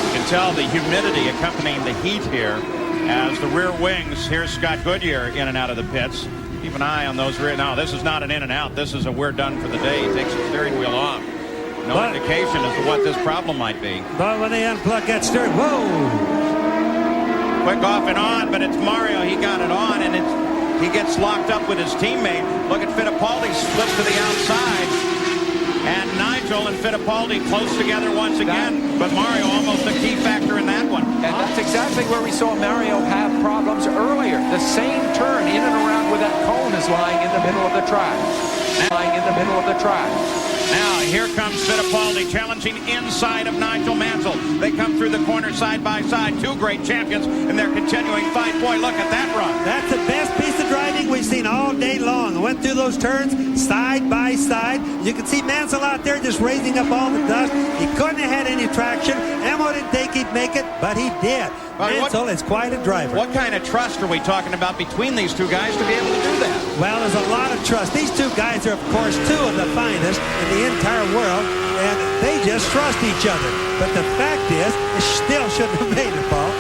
You can tell the humidity accompanying the heat here as the rear wings. Here's Scott Goodyear in and out of the pits. Keep an eye on those rear. No, this is not an in and out. This is a we're done for the day. He takes the steering wheel off. No indication as to what this problem might be. But when they unplug that steering, whoa! Quick off and on, but it's Mario. He got it on, and he gets locked up with his teammate. Look at Fittipaldi slips to the outside. And Nigel and Fittipaldi close together once again. But Mario almost a key factor in that one. And that's exactly where we saw Mario have problems earlier. The same turn in and around where that cone is lying in the middle of the track. Now, here comes Fittipaldi challenging inside of Nigel Mansell. They come through the corner side by side. 2 great champions in their continuing fight. Boy, look at that run. That's the best piece of driving we've seen all day long. I went through those turns side by side. You can see Mansell out there just raising up all the dust. He couldn't have had any traction. Emo didn't think he'd make it, but he did. Mansell is quite a driver. What kind of trust are we talking about between these two guys to be able to do that? Well, there's a lot of trust. These two guys are, of course, 2 of the finest in the entire world, and they just trust each other. But the fact is, it still shouldn't have made it, Paul.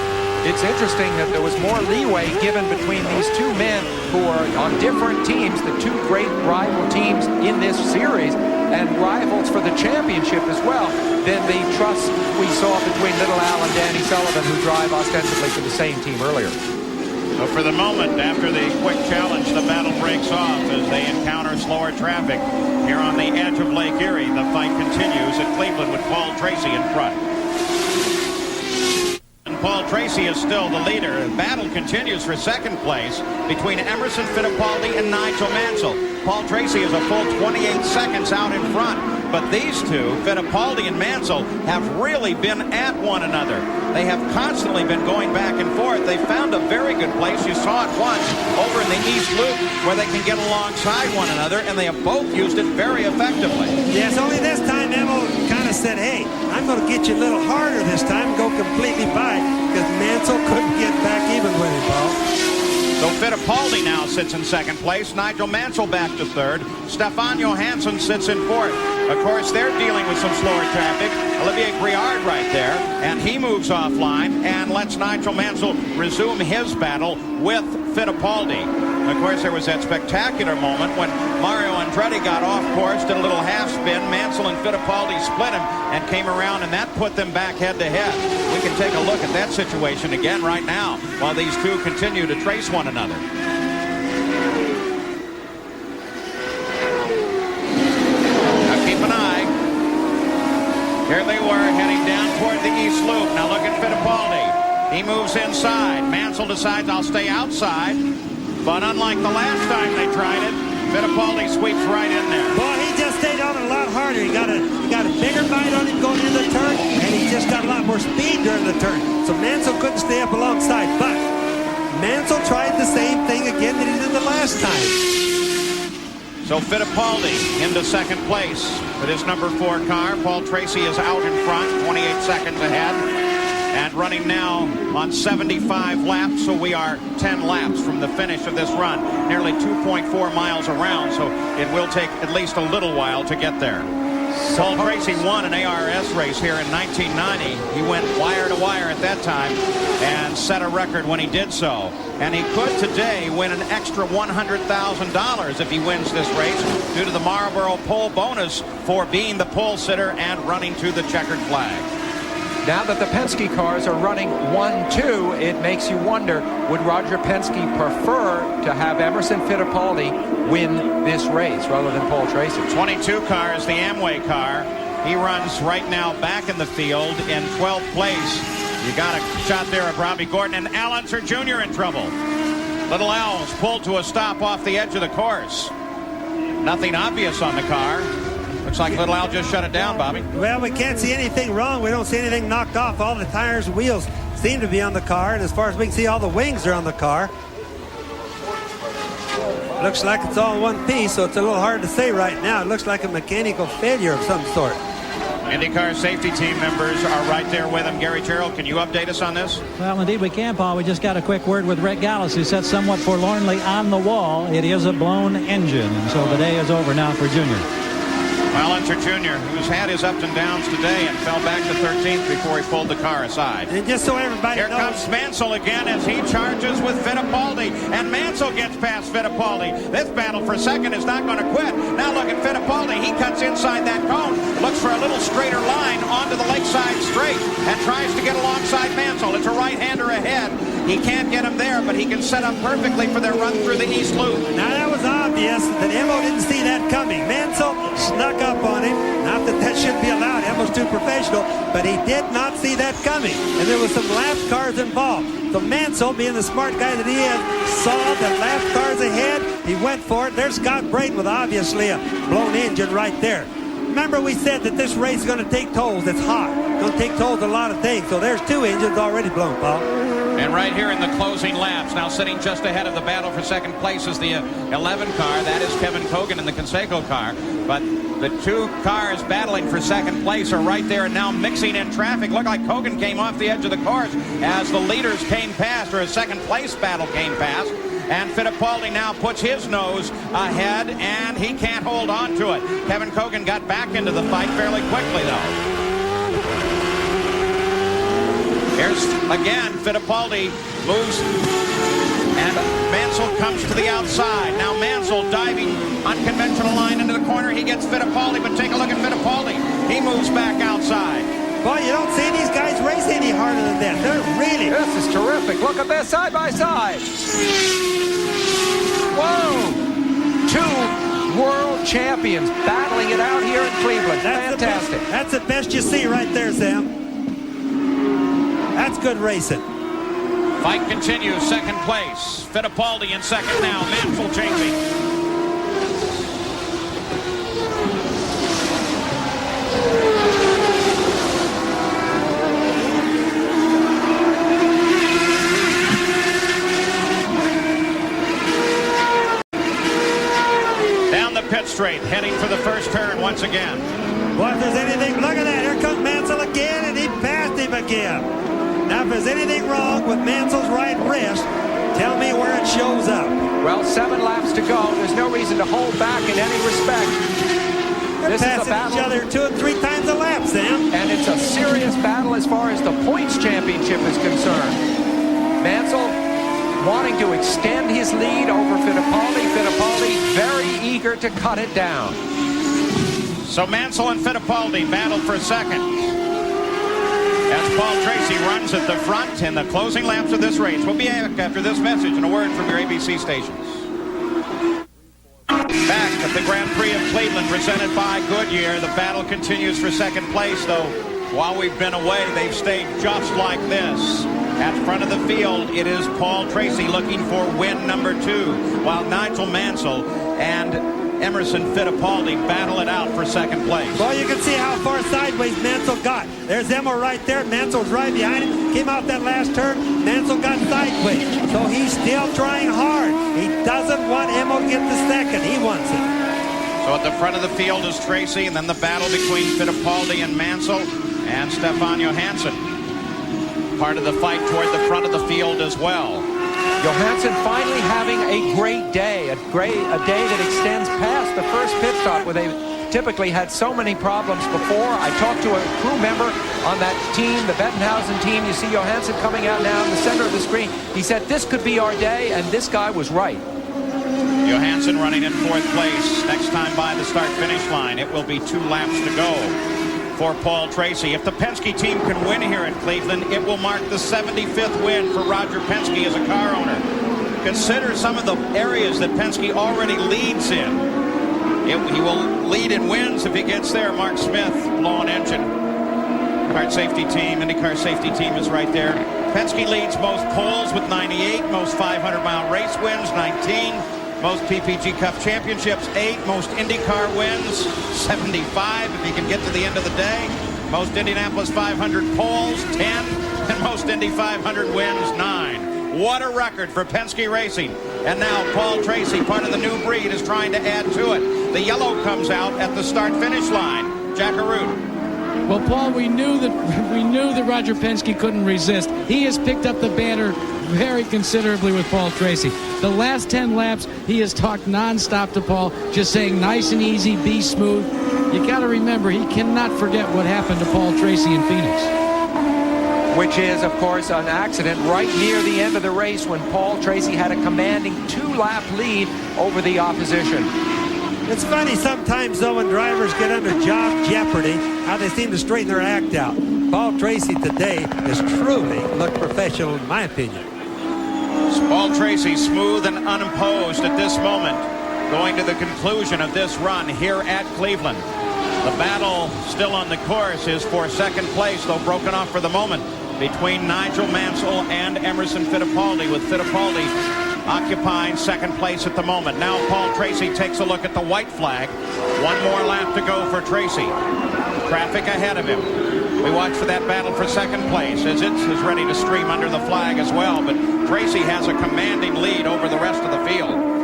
It's interesting that there was more leeway given between these 2 men who are on different teams, the 2 great rival teams in this series, and rivals for the championship as well, than the trust we saw between Little Al and Danny Sullivan, who drive ostensibly for the same team earlier. So for the moment, after the quick challenge, the battle breaks off as they encounter slower traffic here on the edge of Lake Erie. The fight continues at Cleveland with Paul Tracy in front. Paul Tracy is still the leader. The battle continues for second place between Emerson Fittipaldi and Nigel Mansell. Paul Tracy is a full 28 seconds out in front. But these two, Fittipaldi and Mansell, have really been at one another. They have constantly been going back and forth. They found a very good place. You saw it once over in the East Loop where they can get alongside one another, and they have both used it very effectively. Yes, only this time Emil kind of said, hey, I'm going to get you a little harder this time, go completely by, because Mansell couldn't get back even with him, Paul. So Fittipaldi now sits in second place. Nigel Mansell back to third. Stefan Johansson sits in fourth. Of course, they're dealing with some slower traffic. Olivier Briard right there, and he moves offline and lets Nigel Mansell resume his battle with Fittipaldi. Of course, there was that spectacular moment when Mario Andretti got off course, did a little half spin. Mansell and Fittipaldi split him and came around, and that put them back head to head. We can take a look at that situation again right now while these two continue to trace one another. toward the East Loop. Now look at Fittipaldi. He moves inside. Mansell decides I'll stay outside. But unlike the last time they tried it, Fittipaldi sweeps right in there. Boy, he just stayed on it a lot harder. He got a bigger bite on him going into the turn, and he just got a lot more speed during the turn. So Mansell couldn't stay up alongside. But Mansell tried the same thing again that he did the last time. So Fittipaldi into second place with his number 4 car. Paul Tracy is out in front, 28 seconds ahead. And running now on 75 laps, so we are 10 laps from the finish of this run. Nearly 2.4 miles around, so it will take at least a little while to get there. Paul Tracy won an ARS race here in 1990. He went wire to wire at that time and set a record when he did so. And he could today win an extra $100,000 if he wins this race due to the Marlboro pole bonus for being the pole sitter and running to the checkered flag. Now that the Penske cars are running 1-2, it makes you wonder, would Roger Penske prefer to have Emerson Fittipaldi win this race rather than Paul Tracy? 22 car is the Amway car. He runs right now back in the field in 12th place. You got a shot there of Robbie Gordon, and Al Unser Jr. in trouble. Little Al's pulled to a stop off the edge of the course. Nothing obvious on the car. Looks like Little Al just shut it down, Bobby. Well, we can't see anything wrong. We don't see anything knocked off. All the tires and wheels seem to be on the car, and as far as we can see, all the wings are on the car. Looks like it's all in one piece, so it's a little hard to say right now. It looks like a mechanical failure of some sort. IndyCar safety team members are right there with him. Gary Gerald, can you update us on this? Well, indeed we can, Paul. We just got a quick word with Rick Gallis, who said somewhat forlornly on the wall, it is a blown engine. And so the day is over now for Junior. Al Unser Jr., who's had his ups and downs today and fell back to 13th before he pulled the car aside. And just so everybody knows, here comes Mansell again as he charges with Fittipaldi, and Mansell gets past Fittipaldi. This battle for second is not going to quit. Now look at Fittipaldi. He cuts inside that cone, looks for a little straighter line onto the lakeside straight, and tries to get alongside Mansell. It's a right-hander ahead. He can't get him there, but he can set up perfectly for their run through the East Loop. Now that was obvious that Emmo didn't see that coming. Mansell snuck up on him. Not that that should be allowed. Emmo's too professional, but he did not see that coming. And there was some lap cars involved. So Mansell, being the smart guy that he is, saw the lap cars ahead. He went for it. There's Scott Braden with obviously a blown engine right there. Remember, we said that this race is going to take tolls. It's hot. It's going to take tolls a lot of things. So there's 2 engines already blown, Paul. And right here in the closing laps, now sitting just ahead of the battle for second place is the 11 car. That is Kevin Kogan in the Conseco car. But the 2 cars battling for second place are right there and now mixing in traffic. Looked like Kogan came off the edge of the course as the leaders came past, or a second place battle came past. And Fittipaldi now puts his nose ahead, and he can't hold on to it. Kevin Kogan got back into the fight fairly quickly, though. Here's, again, Fittipaldi moves, and Mansell comes to the outside. Now Mansell diving unconventional line into the corner. He gets Fittipaldi, but take a look at Fittipaldi. He moves back outside. Boy, you don't see these guys race any harder than that. They're really... This is terrific. Look at this side by side. Whoa! 2 world champions battling it out here in Cleveland. Fantastic. That's the best you see right there, Sam. That's good racing. Fight continues. Second place. Fittipaldi in second now. Mansell changing. Down the pit straight, heading for the first turn once again. Well, if there's anything, look at that. Here comes Mansell again, and he passed him again. Now, if there's anything wrong with Mansell's right wrist, tell me where it shows up. Well, 7 laps to go. There's no reason to hold back in any respect. They're passing each other 2 and 3 times a lap, Sam. And it's a serious battle as far as the points championship is concerned. Mansell wanting to extend his lead over Fittipaldi. Fittipaldi very eager to cut it down. So Mansell and Fittipaldi battle for second. As Paul Tracy runs at the front in the closing laps of this race. We'll be back after this message and a word from your ABC stations. Back at the Grand Prix of Cleveland presented by Goodyear. The battle continues for second place, though while we've been away, they've stayed just like this. At front of the field, it is Paul Tracy looking for win number 2, while Nigel Mansell and Emerson Fittipaldi battle it out for second place. Well, you can see how far sideways Mansell got. There's Emma right there. Mansell's right behind him. Came out that last turn. Mansell got sideways. So he's still trying hard. He doesn't want Emma to get the second. He wants it. So at the front of the field is Tracy, and then the battle between Fittipaldi and Mansell and Stefan Johansson. Part of the fight toward the front of the field as well. Johansson finally having a great day, a day that extends past the first pit stop where they typically had so many problems before. I talked to a crew member on that team, the Bettenhausen team. You see Johansson coming out now in the center of the screen. He said this could be our day, and this guy was right. Johansson running in 4th place. Next time by the start-finish line, it will be 2 laps to go for Paul Tracy. If the Penske team can win here in Cleveland, it will mark the 75th win for Roger Penske as a car owner. Consider some of the areas that Penske already leads in. He will lead in wins if he gets there. Mark Smith, blown engine. Kart safety team, IndyCar safety team is right there. Penske leads most poles with 98, most 500-mile race wins, 19. Most PPG Cup championships, 8. Most IndyCar wins, 75 if he can get to the end of the day. Most Indianapolis 500 poles, 10. And most Indy 500 wins, 9. What a record for Penske Racing. And now Paul Tracy, part of the new breed, is trying to add to it. The yellow comes out at the start-finish line. Jack Arute. Well, Paul, we knew that Roger Penske couldn't resist. He has picked up the banner very considerably with Paul Tracy. The last 10 laps, he has talked nonstop to Paul, just saying nice and easy, be smooth. You got to remember, he cannot forget what happened to Paul Tracy in Phoenix. Which is, of course, an accident right near the end of the race when Paul Tracy had a commanding 2-lap lead over the opposition. It's funny sometimes, though, when drivers get under job jeopardy, how they seem to straighten their act out. Paul Tracy today has truly looked professional, in my opinion. Paul Tracy smooth and unopposed at this moment, going to the conclusion of this run here at Cleveland. The battle still on the course is for second place, though broken off for the moment, between Nigel Mansell and Emerson Fittipaldi, with Fittipaldi occupying second place at the moment. Now Paul Tracy takes a look at the white flag. 1 more lap to go for Tracy. Traffic ahead of him. We watch for that battle for second place as it is ready to stream under the flag as well, but Tracy has a commanding lead over the rest of the field.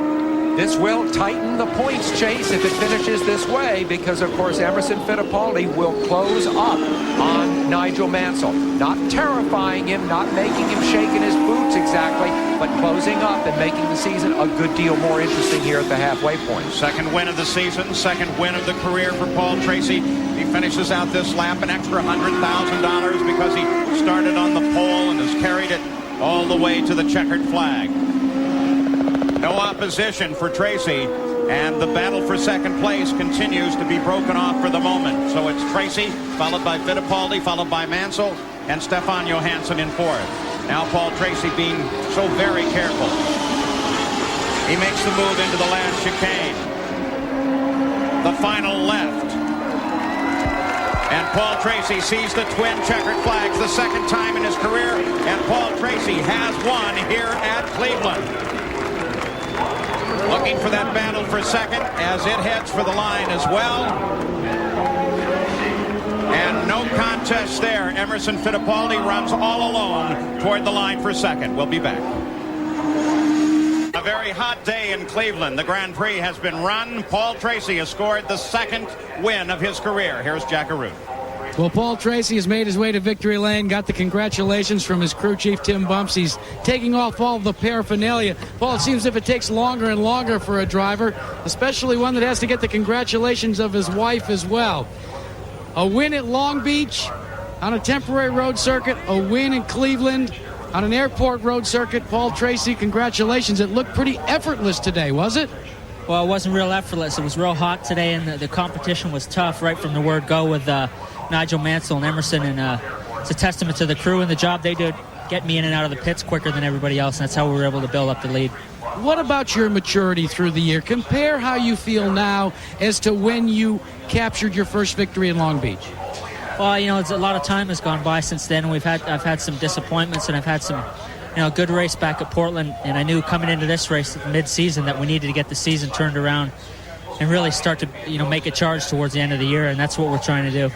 This will tighten the points chase if it finishes this way, because, of course, Emerson Fittipaldi will close up on Nigel Mansell. Not terrifying him, not making him shake in his boots exactly, but closing up and making the season a good deal more interesting here at the halfway point. Second win of the season, second win of the career for Paul Tracy. He finishes out this lap an extra $100,000 because he started on the pole and has carried it all the way to the checkered flag. No opposition for Tracy, and the battle for second place continues to be broken off for the moment. So it's Tracy, followed by Fittipaldi, followed by Mansell, and Stefan Johansson in 4th. Now Paul Tracy being so very careful. He makes the move into the last chicane. The final left. And Paul Tracy sees the twin checkered flags the second time in his career, and Paul Tracy has won here at Cleveland. Looking for that battle for second as it heads for the line as well. And no contest there. Emerson Fittipaldi runs all alone toward the line for second. We'll be back. A very hot day in Cleveland. The Grand Prix has been run. Paul Tracy has scored the second win of his career. Here's Jack Arute. Well, Paul Tracy has made his way to victory lane, got the congratulations from his crew chief, Tim Bumps. He's taking off all the paraphernalia. Paul, it seems as if it takes longer and longer for a driver, especially one that has to get the congratulations of his wife as well. A win at Long Beach on a temporary road circuit, a win in Cleveland on an airport road circuit. Paul Tracy, congratulations. It looked pretty effortless today, was it? Well, it wasn't real effortless. It was real hot today, and the competition was tough right from the word go with Nigel Mansell and Emerson, and it's a testament to the crew and the job they did, get me in and out of the pits quicker than everybody else, and that's how we were able to build up the lead. What about your maturity through the year? Compare how you feel now as to when you captured your first victory in Long Beach. Well, it's a lot of time has gone by since then. I've had some disappointments, and I've had some, good race back at Portland. And I knew coming into this race mid-season that we needed to get the season turned around and really start to, make a charge towards the end of the year. And that's what we're trying to do.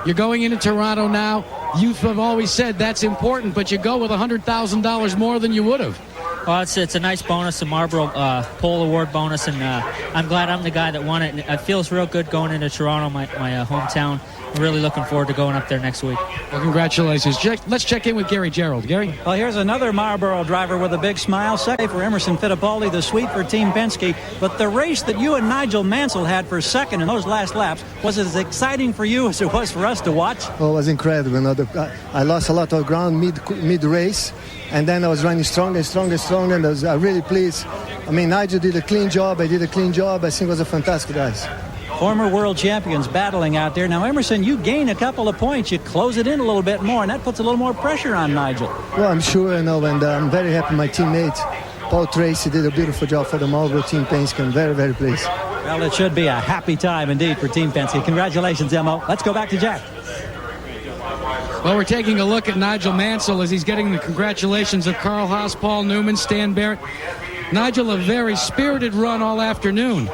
You're going into Toronto now. You have always said that's important, but you go with $100,000 more than you would have. Well, it's a nice bonus, a Marlboro Pole Award bonus, and I'm glad I'm the guy that won it. And it feels real good going into Toronto, my hometown. I'm really looking forward to going up there next week. Well, congratulations. Let's check in with Gary Gerald. Gary? Well, here's another Marlboro driver with a big smile. Second for Emerson Fittipaldi, the sweep for Team Penske. But the race that you and Nigel Mansell had for second in those last laps was as exciting for you as it was for us to watch. Oh, it was incredible. I lost a lot of ground mid-race, and then I was running stronger, and I was really pleased. I mean, Nigel did a clean job. I did a clean job. I think it was a fantastic race. Former world champions battling out there. Now, Emerson, you gain a couple of points. You close it in a little bit more, and that puts a little more pressure on Nigel. Well, I'm sure, and I'm very happy my teammate, Paul Tracy, did a beautiful job for the Marlboro Team Penske. I'm very, very pleased. Well, it should be a happy time indeed for Team Penske. Congratulations, Emo. Let's go back to Jack. Well, we're taking a look at Nigel Mansell as he's getting the congratulations of Carl Haas, Paul Newman, Stan Barrett. Nigel, a very spirited run all afternoon.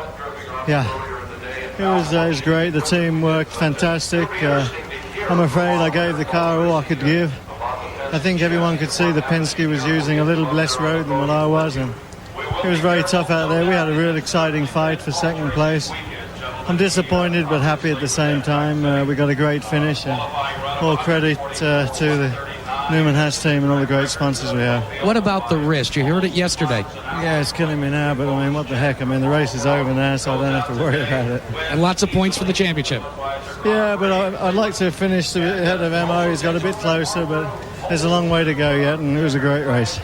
Yeah, it was great. The team worked fantastic. I'm afraid I gave the car all I could give. I think everyone could see the Penske was using a little less road than what I was, and it was very tough out there. We had a real exciting fight for second place. I'm disappointed but happy at the same time. We got a great finish. All credit to the Newman Haas team and all the great sponsors we have. What about the wrist? You heard it yesterday. Yeah, it's killing me now, but I mean, what the heck? I mean, the race is over now, so I don't have to worry about it. And lots of points for the championship. Yeah, but I'd like to finish ahead of Mo. He's got a bit closer, but there's a long way to go yet, and it was a great race.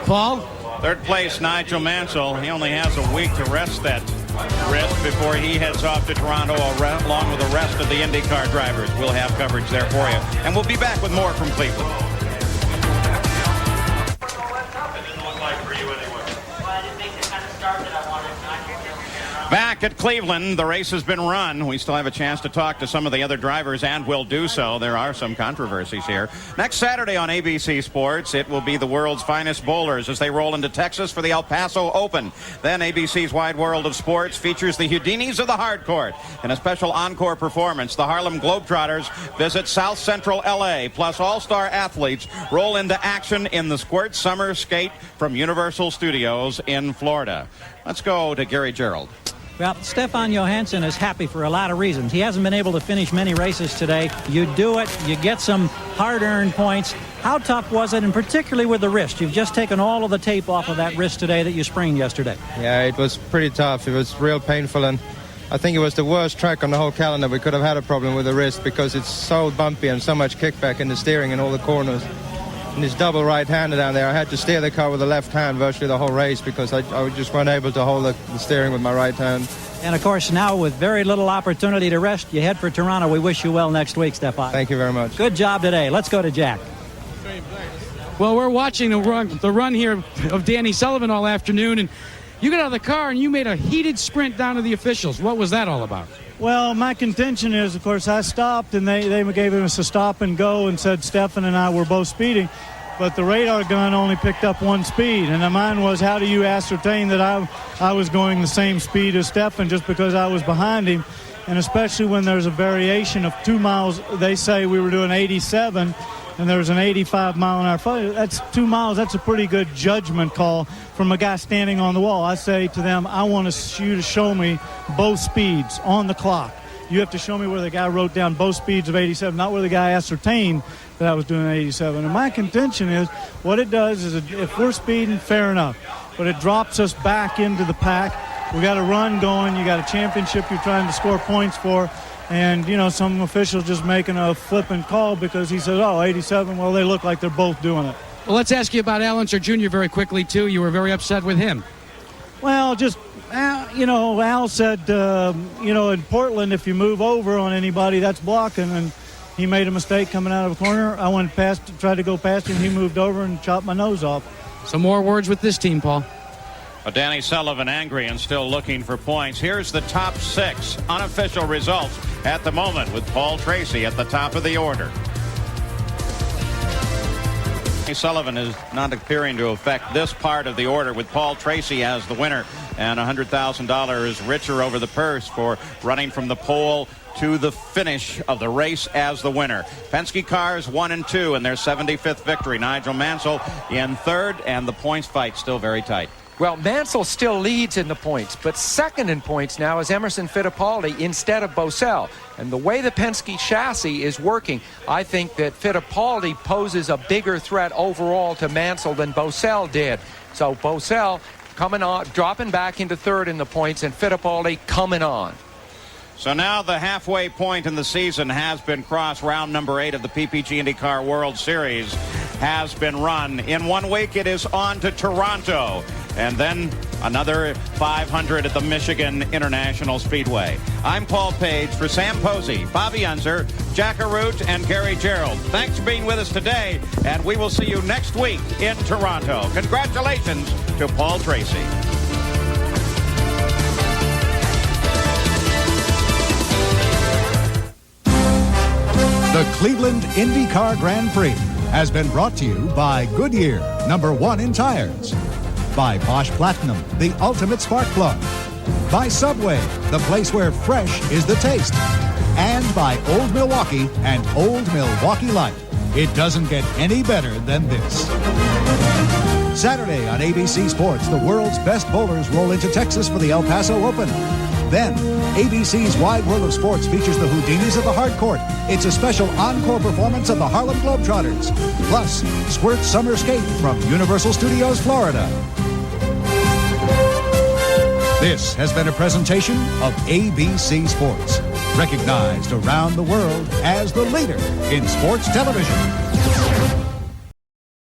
Paul? Third place, Nigel Mansell. He only has a week to rest that wrist before he heads off to Toronto along with the rest of the IndyCar drivers. We'll have coverage there for you. And we'll be back with more from Cleveland. Back at Cleveland, the race has been run. We still have a chance to talk to some of the other drivers, and will do so. There are some controversies here. Next Saturday on ABC Sports, it will be the world's finest bowlers as they roll into Texas for the El Paso Open. Then ABC's Wide World of Sports features the Houdinis of the hard court. In a special encore performance, the Harlem Globetrotters visit South Central L.A., plus all-star athletes roll into action in the Squirt Summer Skate from Universal Studios in Florida. Let's go to Gary Gerald. Well, Stefan Johansson is happy for a lot of reasons. He hasn't been able to finish many races today. You do it, you get some hard-earned points. How tough was it, and particularly with the wrist? You've just taken all of the tape off of that wrist today that you sprained yesterday. Yeah, it was pretty tough. It was real painful, and I think it was the worst track on the whole calendar. We could have had a problem with the wrist because it's so bumpy and so much kickback in the steering in all the corners. And this double right-hander down there, I had to steer the car with the left hand virtually the whole race because I just wasn't able to hold the steering with my right hand. And, of course, now with very little opportunity to rest, you head for Toronto. We wish you well next week, Stefan. Thank you very much. Good job today. Let's go to Jack. Well, we're watching the run here of Danny Sullivan all afternoon, and you got out of the car and you made a heated sprint down to the officials. What was that all about? Well, my contention is, of course, I stopped, and they gave us a stop and go and said Stefan and I were both speeding. But the radar gun only picked up one speed. And mine was, how do you ascertain that I was going the same speed as Stefan just because I was behind him? And especially when there's a variation of 2 miles, they say we were doing 87, and there's an 85-mile-an-hour. That's 2 miles. That's a pretty good judgment call from a guy standing on the wall. I say to them, I want you to show me both speeds on the clock. You have to show me where the guy wrote down both speeds of 87, not where the guy ascertained that I was doing 87. And my contention is, what it does is, if we're speeding, fair enough. But it drops us back into the pack. We got a run going. You got a championship you're trying to score points for. And, some officials just making a flippant call because he says, 87. Well, they look like they're both doing it. Well, let's ask you about Al Unser Jr. very quickly, too. You were very upset with him. Well, Al said, in Portland, if you move over on anybody, that's blocking. And he made a mistake coming out of a corner. I went past, tried to go past him. He moved over and chopped my nose off. Some more words with this team, Paul. Danny Sullivan angry and still looking for points. Here's the top 6 unofficial results at the moment, with Paul Tracy at the top of the order. Sullivan is not appearing to affect this part of the order, with Paul Tracy as the winner and $100,000 richer over the purse for running from the pole to the finish of the race as the winner. Penske cars 1 and 2 in their 75th victory. Nigel Mansell in third, and the points fight still very tight. Well, Mansell still leads in the points, but second in points now is Emerson Fittipaldi instead of Bosell. And the way the Penske chassis is working, I think that Fittipaldi poses a bigger threat overall to Mansell than Bosell did. So Bosell coming on, dropping back into third in the points, and Fittipaldi coming on. So now the halfway point in the season has been crossed. Round number 8 of the PPG IndyCar World Series has been run. In 1 week, it is on to Toronto, and then another 500 at the Michigan International Speedway. I'm Paul Page for Sam Posey, Bobby Unser, Jack Arute, and Gary Gerald. Thanks for being with us today, and we will see you next week in Toronto. Congratulations to Paul Tracy. The Cleveland IndyCar Grand Prix has been brought to you by Goodyear, #1 in tires. By Bosch Platinum, the ultimate spark plug. By Subway, the place where fresh is the taste. And by Old Milwaukee and Old Milwaukee Light. It doesn't get any better than this. Saturday on ABC Sports, the world's best bowlers roll into Texas for the El Paso Open. Then, ABC's Wide World of Sports features the Houdinis of the hard court. It's a special encore performance of the Harlem Globetrotters. Plus, Squirt Summer Skate from Universal Studios, Florida. This has been a presentation of ABC Sports, recognized around the world as the leader in sports television.